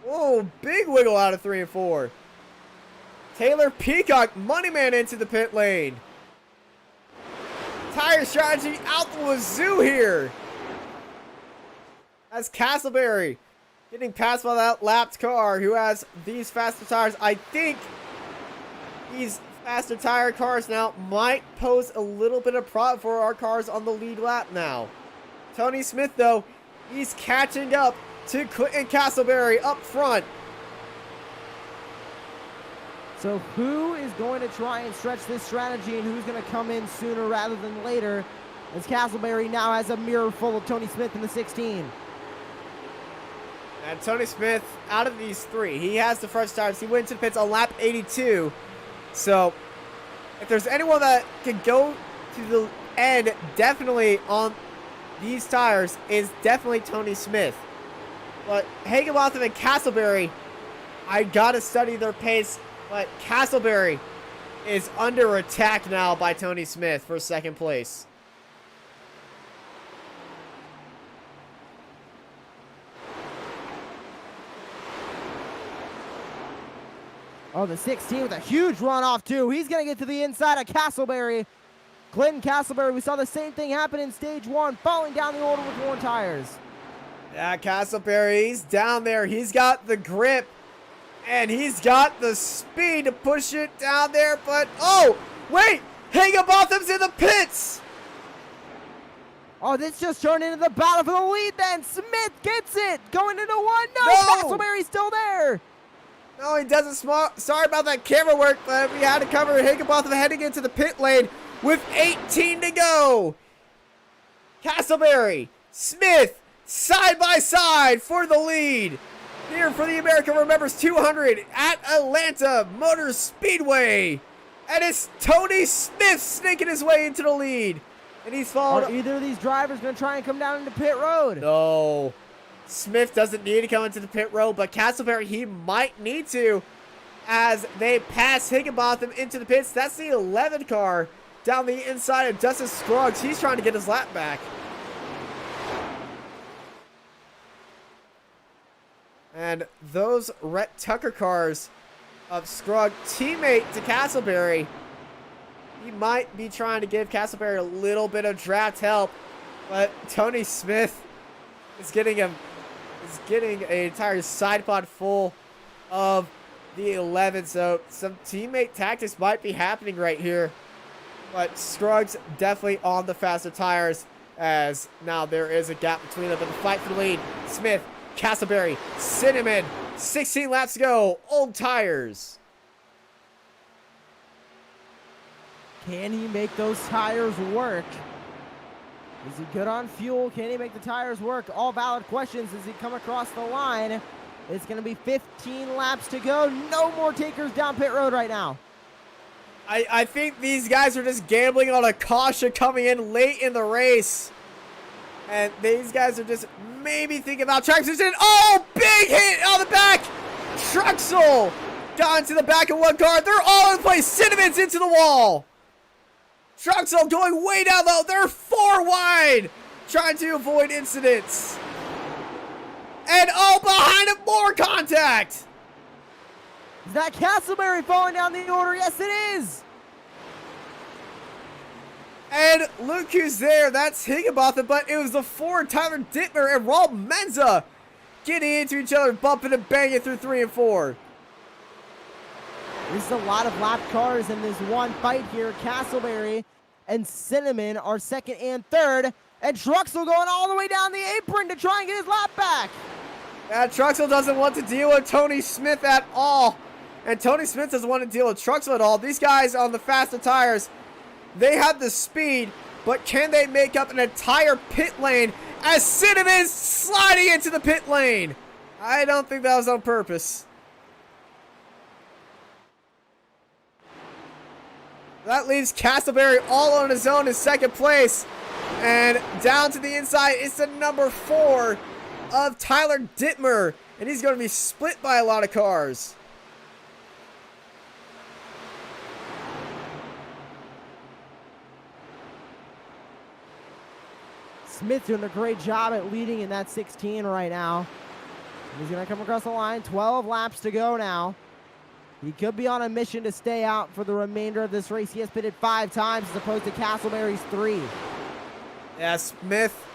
whoa, big wiggle out of 3 and 4. Taylor Peacock, moneyman into the pit lane. Tire strategy out the wazoo here. As Castleberry getting passed by that lapped car who has these faster tires. I think these faster tire cars now might pose a little bit of problem for our cars on the lead lap now. Tony Smith, though, he's catching up to Clinton Castleberry up front. So who is going to try and stretch this strategy and who's going to come in sooner rather than later as Castleberry now has a mirror full of Tony Smith in the 16. And Tony Smith, out of these 3, he has the fresh tires. He went to the pits on lap 82. So if there's anyone that can go to the end definitely on these tires is definitely Tony Smith. But Higginbotham and Castleberry, I gotta study their pace. But Castleberry is under attack now by Tony Smith for 2nd place. Oh, the 16 with a huge runoff, too. He's going to get to the inside of Castleberry. Clinton Castleberry, we saw the same thing happen in stage 1, falling down the order with worn tires. Yeah, Castleberry, he's down there. He's got the grip. And he's got the speed to push it down there. But, oh, wait. Higginbotham's in the pits. Oh, this just turned into the battle for the lead then. Smith gets it. Going into one. No, No! Castleberry's still there. No, he doesn't. Sorry about that camera work, but we had to cover Higginbotham heading into the pit lane with 18 to go. Castleberry, Smith, side by side for the lead. Here for the America Remembers 200 at Atlanta Motor Speedway. And it's Tony Smith sneaking his way into the lead. And he's followed. Are either of these drivers going to try and come down into pit road? No. Smith doesn't need to come into the pit road, but Castleberry, he might need to as they pass Higginbotham into the pits. That's the 11 car down the inside of Dustin Scruggs. He's trying to get his lap back. And those Rhett Tucker cars of Scruggs, teammate to Castleberry, he might be trying to give Castleberry a little bit of draft help, but Tony Smith is getting an entire side pod full of the 11, so some teammate tactics might be happening right here. But Scruggs definitely on the faster tires, as now there is a gap between them in the fight for the lead. Smith, Castleberry, Cinnamon, 16 laps to go, old tires. Can he make those tires work? Is he good on fuel? Can he make the tires work? All valid questions as he come across the line. It's going to be 15 laps to go. No more takers down pit road right now. I think these guys are just gambling on a caution coming in late in the race. And these guys are just maybe thinking about track position. Oh, big hit on the back. Truxell got into the back of one car. They're all in place. Cinnamon's into the wall. Truxell going way down low. They're 4 wide, trying to avoid incidents. And oh, behind him, more contact. Is that Castleberry falling down the order? Yes, it is. And look who's there. That's Higginbotham, but it was the Ford, Tyler Dittmer, and Rob Menza getting into each other, bumping and banging through 3 and 4. There's a lot of lap cars in this one fight here. Castleberry and Cinnamon are second and third. And Truxell going all the way down the apron to try and get his lap back. Yeah, Truxell doesn't want to deal with Tony Smith at all. And Tony Smith doesn't want to deal with Truxell at all. These guys on the faster tires, they have the speed, but can they make up an entire pit lane as Cinnamon's sliding into the pit lane? I don't think that was on purpose. That leaves Castleberry all on his own in second place. And down to the inside, it's the number 4 of Tyler Dittmer. And he's going to be split by a lot of cars. Smith doing a great job at leading in that 16 right now. He's going to come across the line. 12 laps to go now. He could be on a mission to stay out for the remainder of this race. He has pitted 5 times as opposed to Castleberry's 3. Yeah, Smith,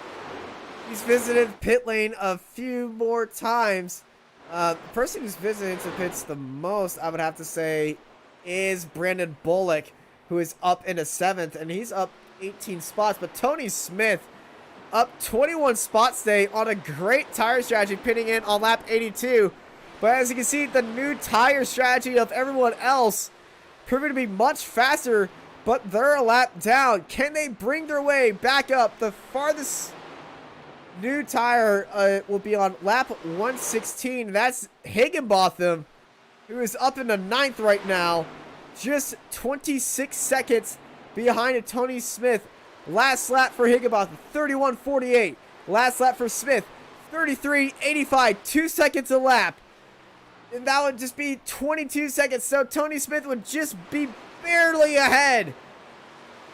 he's visited pit lane a few more times. The person who's visited the pits the most, I would have to say, is Brandon Bullock, who is up into 7th, and he's up 18 spots. But Tony Smith up 21 spots today on a great tire strategy, pitting in on lap 82. But as you can see, the new tire strategy of everyone else proving to be much faster, but they're a lap down. Can they bring their way back up? The farthest new tire will be on lap 116. That's Higginbotham, who is up in the 9th right now. Just 26 seconds behind Tony Smith. Last lap for Higginbotham, 31:48. Last lap for Smith, 33:85. 2 seconds a lap. And that would just be 22 seconds. So Tony Smith would just be barely ahead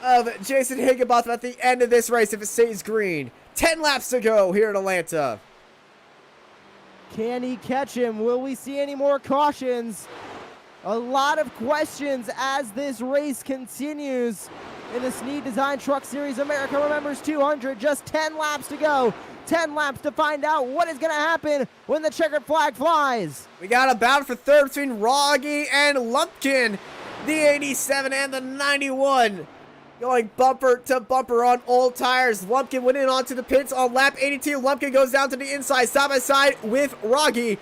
of Jason Higginbotham at the end of this race if it stays green. 10 laps to go here in Atlanta. Can he catch him? Will we see any more cautions? A lot of questions as this race continues in the Snead Design Truck Series America Remembers 200. Just 10 laps to go. 10 laps to find out what is going to happen when the checkered flag flies. We got a battle for third between Rogge and Lumpkin. The 87 and the 91. going bumper to bumper on old tires. Lumpkin went in onto the pits on lap 82. Lumpkin goes down to the inside, side by side with Rogge.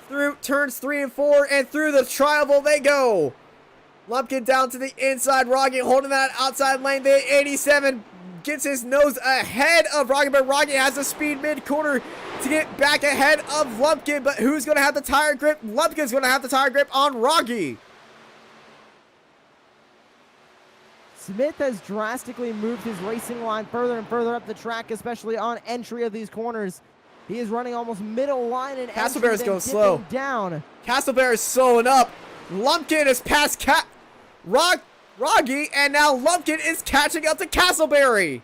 Through turns 3 and 4, and through the tri-oval they go. Lumpkin down to the inside. Rogge holding that outside lane. The 87 gets his nose ahead of Rogge, but Rogge has a speed mid-corner to get back ahead of Lumpkin. But who's going to have the tire grip? Lumpkin's going to have the tire grip on Rogge. Smith has drastically moved his racing line further and further up the track, especially on entry of these corners. He is running almost middle line and Castleberry's going slow. Down. Castleberry is slowing up. Lumpkin has passed Rogge, and now Lumpkin is catching up to Castleberry.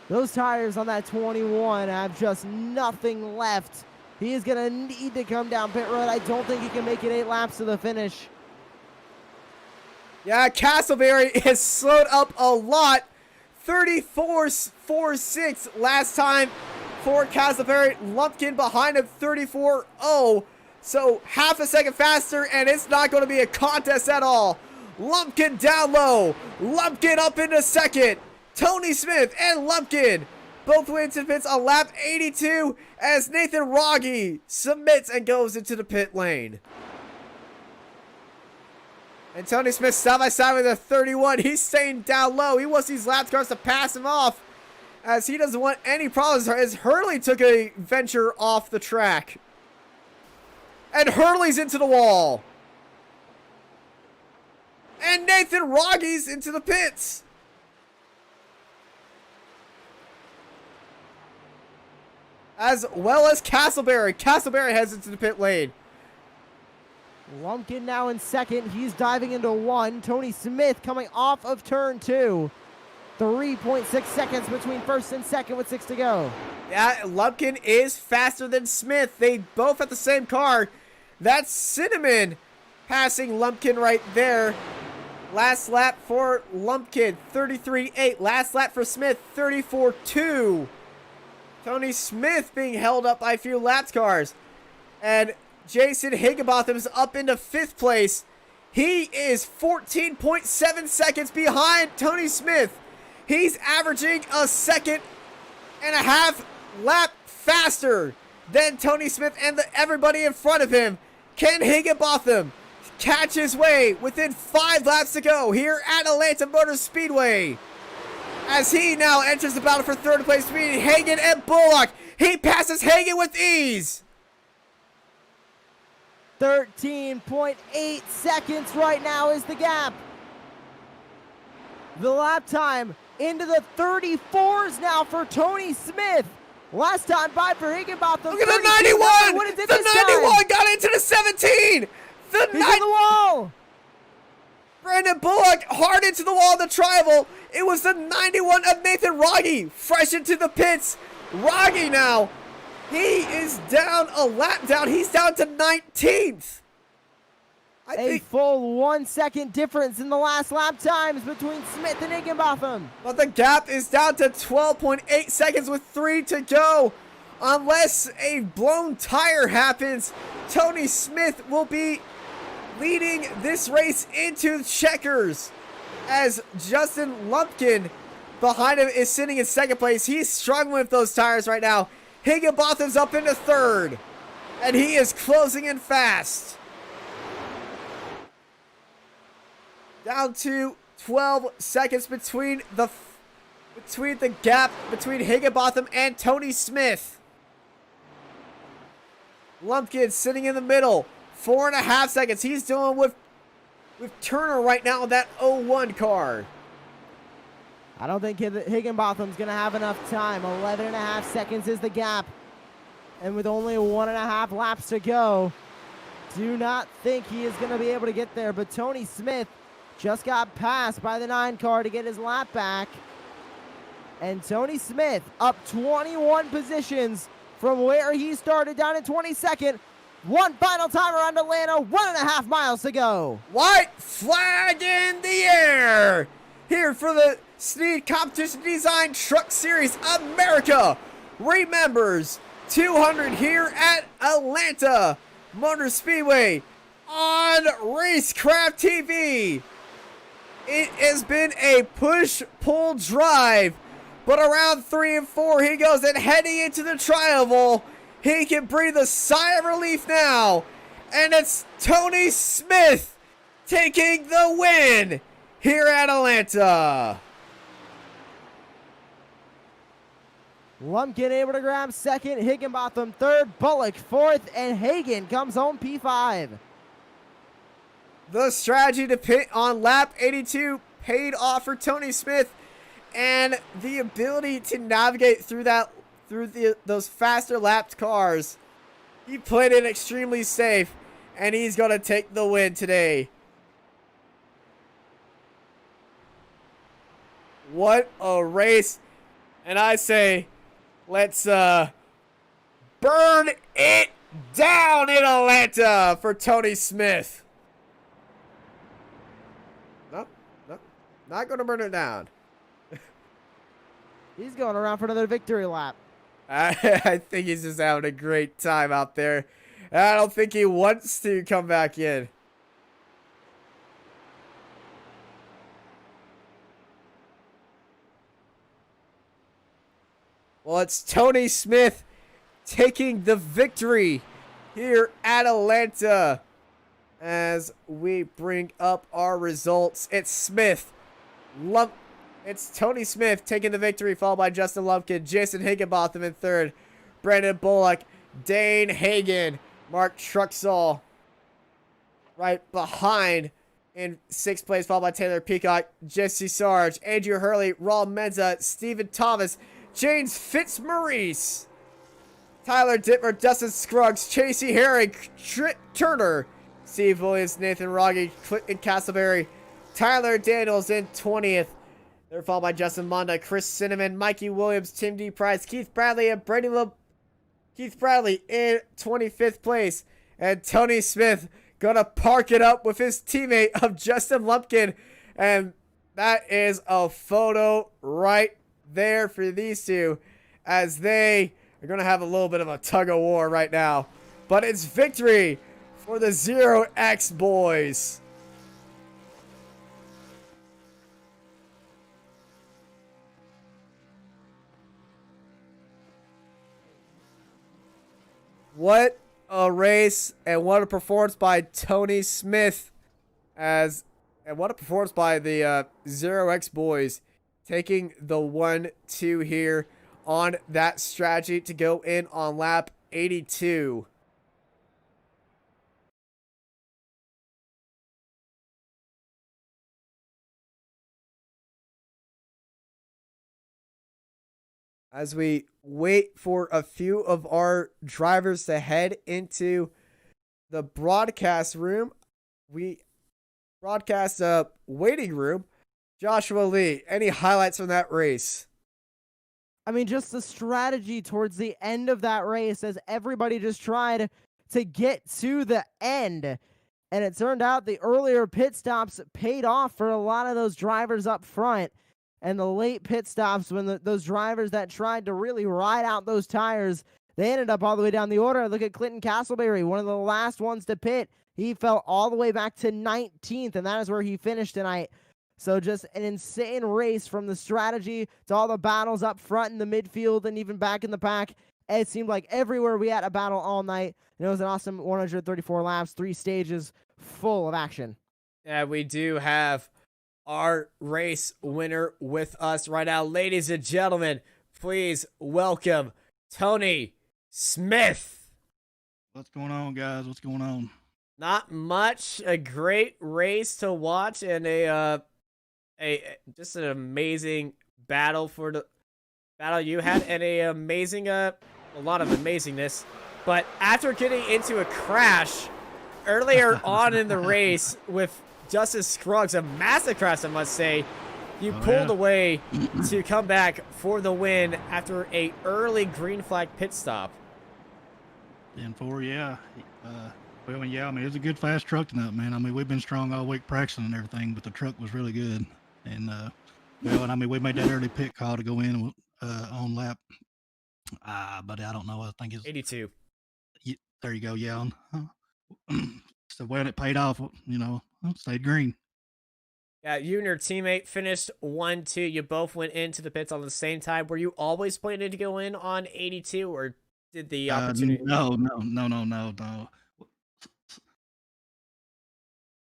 Those tires on that 21 have just nothing left. He is going to need to come down pit road. I don't think he can make it 8 laps to the finish. Yeah, Castleberry has slowed up a lot. 34.46 last time for Castleberry. Lumpkin behind him 34.0. So half a second faster, and it's not going to be a contest at all. Lumpkin down low. Lumpkin up into second. Tony Smith and Lumpkin both win to pits on lap 82 as Nathan Rogge submits and goes into the pit lane. And Tony Smith side by side with a 31. He's staying down low. He wants these lap cars to pass him off as he doesn't want any problems as Hurley took a venture off the track. And Hurley's into the wall. And Nathan Rogge's into the pits. As well as Castleberry. Castleberry heads into the pit lane. Lumpkin now in second. He's diving into 1. Tony Smith coming off of turn 2. 3.6 seconds between first and second with 6 to go. Yeah, Lumpkin is faster than Smith. They both have the same car. That's Cinnamon passing Lumpkin right there. Last lap for Lumpkin, 33.8. Last lap for Smith, 34.2. Tony Smith being held up by a few laps cars. And Jason Higginbotham's up into 5th place. He is 14.7 seconds behind Tony Smith. He's averaging a 1.5 lap faster than Tony Smith and everybody in front of him. Can Higginbotham catch his way within 5 laps to go here at Atlanta Motor Speedway? As he now enters the battle for 3rd place between Hagan and Bullock. He passes Hagan with ease. 13.8 seconds right now is the gap. The lap time into the 34s now for Tony Smith. Last time by for Higginbotham. Look at the 91! What is it the this 91 time? got into the 17! He's on the wall! Brandon Bullock hard into the wall of the tri-oval. It was the 91 of Nathan Rogge fresh into the pits. Rogge now, he is down a lap down. He's down to 19th. A full 1 second difference in the last lap times between Smith and Higginbotham. But the gap is down to 12.8 seconds with 3 to go. Unless a blown tire happens, Tony Smith will be leading this race into checkers as Justin Lumpkin behind him is sitting in 2nd place. He's struggling with those tires right now. Higginbotham's up into 3rd, and he is closing in fast. Down to 12 seconds between the gap between Higginbotham and Tony Smith. Lumpkin sitting in the middle, 4.5 seconds. He's dealing with Turner right now in that 01 car. I don't think Higginbotham's going to have enough time. 11.5 seconds is the gap. And with only 1.5 laps to go, do not think he is going to be able to get there. But Tony Smith just got passed by the 9 car to get his lap back. And Tony Smith up 21 positions from where he started, down in 22nd. One final time around Atlanta, 1.5 miles to go. White flag in the air. Here for the Snead Competition Design Truck Series America remembers 200 here at Atlanta Motor Speedway on Racecraft TV. It has been a push-pull drive, but around 3 and 4 he goes, and heading into the tri-oval, he can breathe a sigh of relief now, and it's Tony Smith taking the win here at Atlanta. Lumpkin able to grab second, Higginbotham third, Bullock fourth, and Hagan comes home P5. The strategy to pit on lap 82 paid off for Tony Smith, and the ability to navigate through those faster lapped cars. He played it extremely safe, and he's going to take the win today. What a race. And I say, let's burn it down in Atlanta for Tony Smith. No, not going to burn it down. He's going around for another victory lap. I think he's just having a great time out there. I don't think he wants to come back in. Well, it's Tony Smith taking the victory here at Atlanta. As we bring up our results, it's Tony Smith taking the victory, followed by Justin Lumpkin, Jason Higginbotham in third, Brandon Bullock, Dane Hagan, Mark Truxall right behind in sixth place, followed by Taylor Peacock, Jesse Sarge, Andrew Hurley, Raul Menza, Stephen Thomas, James Fitzmaurice, Tyler Dittmer, Dustin Scruggs, Chasey Herring, Turner, Steve Williams, Nathan Rogge, Clinton Castleberry, Tyler Daniels in 20th. They're followed by Justin Monda, Chris Cinnamon, Mikey Williams, Tim D. Price, Keith Bradley, and Keith Bradley in 25th place. And Tony Smith gonna park it up with his teammate of Justin Lumpkin. And that is a photo right there for these two, as they are gonna have a little bit of a tug of war right now. But it's victory for the 0X boys. What a race, and what a performance by Tony Smith, and what a performance by the 0X boys, taking the 1-2 here on that strategy to go in on lap 82. As we wait for a few of our drivers to head into the broadcast room, waiting room. Joshua Lee, any highlights from that race? I mean, just the strategy towards the end of that race, as everybody just tried to get to the end. And it turned out the earlier pit stops paid off for a lot of those drivers up front. And the late pit stops, when those drivers that tried to really ride out those tires, they ended up all the way down the order. Look at Clinton Castleberry, one of the last ones to pit. He fell all the way back to 19th, and that is where he finished tonight. So just an insane race, from the strategy to all the battles up front in the midfield and even back in the pack. It seemed like everywhere we had a battle all night. And it was an awesome 134 laps, 3 stages, full of action. Yeah, we do have our race winner with us right now. Ladies and gentlemen, please welcome Tony Smith. What's going on, guys? What's going on? Not much. A great race to watch, and just an amazing battle you had, and a lot of amazingness. But after getting into a crash earlier on in the race with Justice Scruggs, a massive crash, I must say, you pulled away to come back for the win after a early green flag pit stop. 10-4, yeah. Well, yeah, I mean, it was a good fast truck tonight, man. I mean, we've been strong all week practicing and everything, but the truck was really good. And, and I mean, we made that early pit call to go in on lap, but I don't know, I think it's 82. There you go, yeah. So when it paid off, stayed green. Yeah, you and your teammate finished 1-2. You both went into the pits on the same time. Were you always planning to go in on 82, or did the opportunity? No.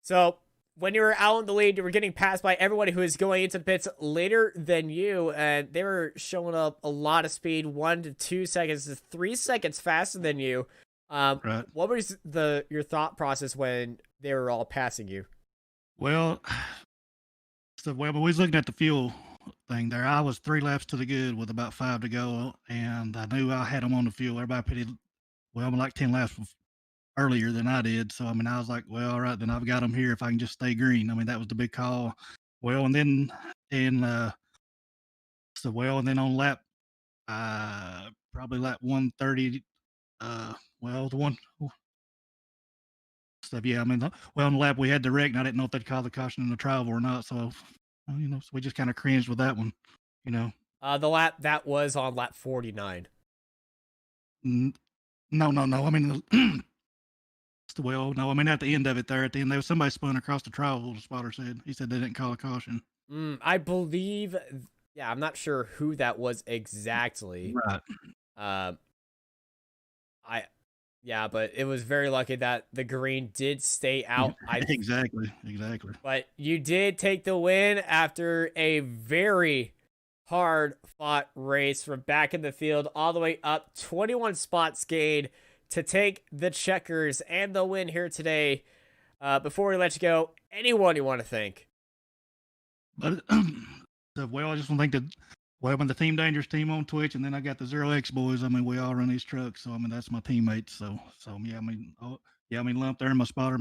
So when you were out in the lead, you were getting passed by everybody who was going into the pits later than you, and they were showing up a lot of speed, 1 to 2 seconds to 3 seconds faster than you. Right. What was your thought process when they were all passing you? Well, but we was looking at the fuel thing there. I was 3 laps to the good with about 5 to go, and I knew I had them on the fuel. Everybody pitted, well, like 10 laps earlier than I did. So, I mean, I was like, well, all right, then I've got them here if I can just stay green. I mean, that was the big call. Well, and then, and and then on lap, probably lap 130, well, the one, stuff, yeah, I mean, well, on the lap we had the wreck, and I didn't know if they'd call the caution in the travel or not. So, so we just kind of cringed with that one, you know. The lap that was on lap 49. No. I mean, well, no, I mean at the end of it there, there was somebody spun across the travel. The spotter said he said they didn't call a caution. I believe, yeah, I'm not sure who that was exactly. Right. Yeah, but it was very lucky that the green did stay out. Exactly. But you did take the win after a very hard-fought race from back in the field all the way up 21 spots gained to take the checkers and the win here today. Before we let you go, anyone you want to thank? But well, I just want to thank when the Team Dangerous team on Twitch, and then I got the Zero X boys. I mean, we all run these trucks, so I mean that's my teammates. So yeah, I mean, Lump there, my spotter,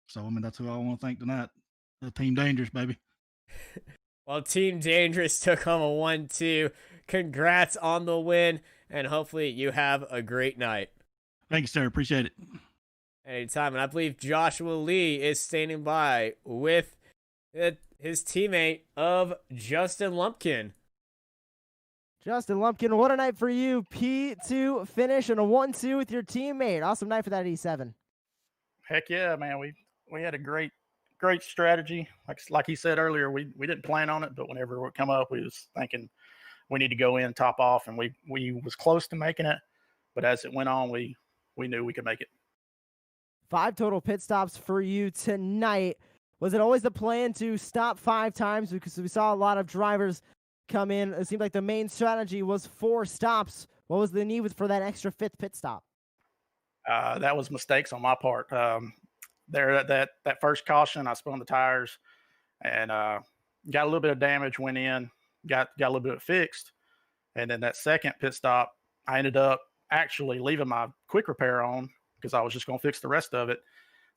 so I mean that's who I want to thank tonight. The Team Dangerous, baby. Well, Team Dangerous took home a 1-2. Congrats on the win, and hopefully you have a great night. Thank you, sir. Appreciate it. Anytime. And I believe Joshua Lee is standing by with his teammate of Justin Lumpkin. Justin Lumpkin, what a night for you. P2 finish and a 1-2 with your teammate. Awesome night for that E7. Heck yeah, man. We had a great strategy. Like he said earlier, we didn't plan on it, but whenever it come up, we was thinking we need to go in, top off, and we was close to making it. But as it went on, we knew we could make it. 5 total pit stops for you tonight. Was it always the plan to stop 5 times? Because we saw a lot of drivers come in. It seemed like the main strategy was 4 stops. What was the need for that extra 5th pit stop? That was mistakes on my part. That first caution, I spun the tires and got a little bit of damage, went in, got a little bit fixed. And then that second pit stop, I ended up actually leaving my quick repair on because I was just going to fix the rest of it.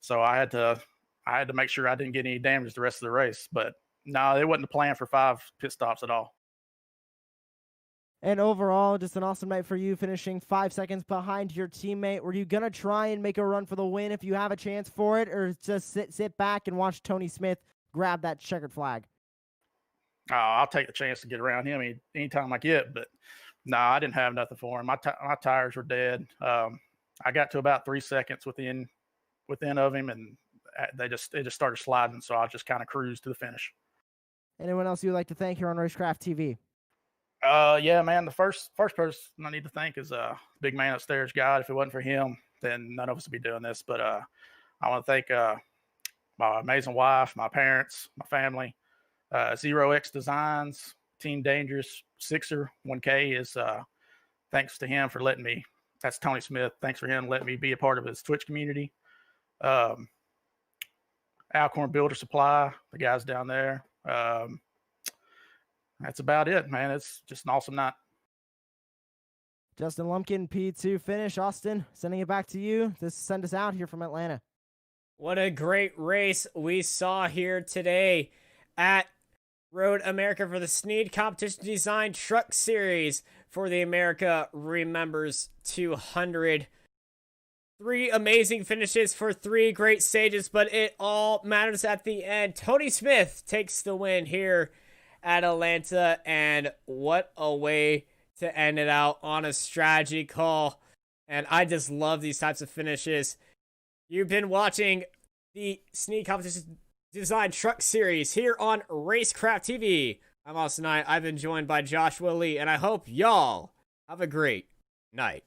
So I had to make sure I didn't get any damage the rest of the race. But no, it wasn't the plan for 5 pit stops at all. And overall, just an awesome night for you, finishing 5 seconds behind your teammate. Were you going to try and make a run for the win if you have a chance for it, or just sit back and watch Tony Smith grab that checkered flag? I'll take the chance to get around him anytime I get, but no, I didn't have nothing for him. My tires were dead. I got to about 3 seconds within of him, and it just started sliding, so I just kind of cruised to the finish. Anyone else you'd like to thank here on Racecraft TV? Yeah, man. The first person I need to thank is big man upstairs, God. If it wasn't for him, then none of us would be doing this. But I want to thank my amazing wife, my parents, my family, Zero X Designs, Team Dangerous, Sixer 1K is thanks to him for letting me. That's Tony Smith. Thanks for him letting me be a part of his Twitch community. Alcorn Builder Supply, the guys down there. That's about it, man. It's just an awesome night. Justin Lumpkin, P2 finish. Austin, sending it back to you. Send us out here from Atlanta. What a great race we saw here today at Road America for the Snead Competition Design Truck Series for the America Remembers 200. 3 amazing finishes for 3 great stages, but it all matters at the end. Tony Smith takes the win here at Atlanta, and what a way to end it out on a strategy call. And I just love these types of finishes. You've been watching the Snead Competition Design Truck Series here on Racecraft TV. I'm Austin Knight. I've been joined by Joshua Lee, and I hope y'all have a great night.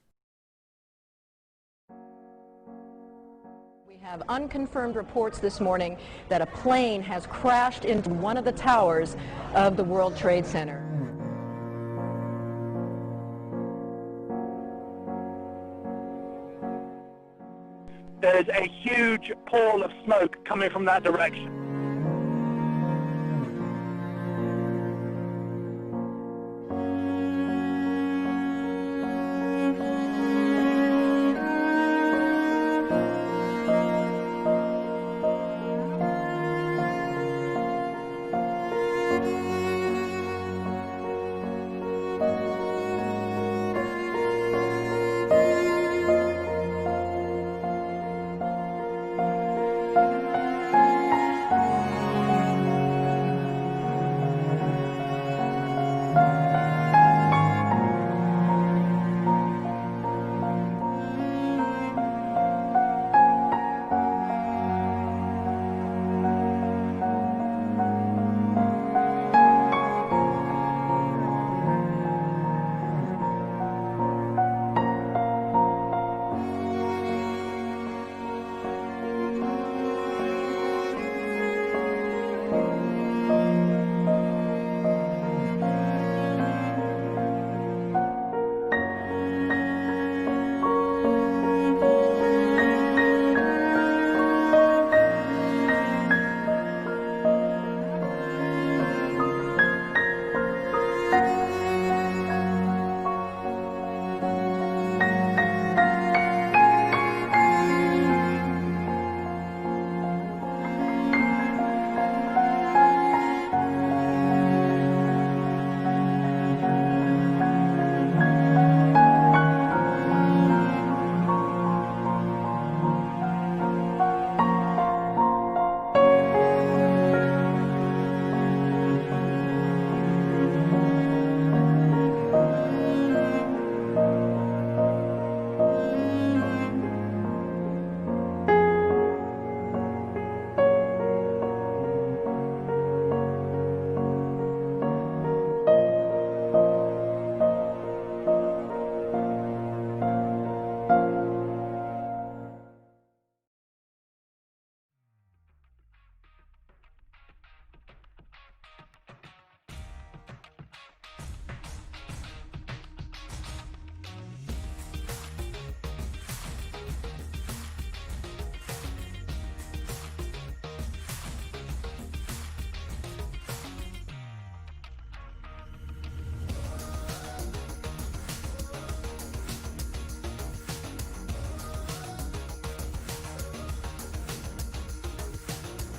We have unconfirmed reports this morning that a plane has crashed into one of the towers of the World Trade Center. There's a huge pall of smoke coming from that direction.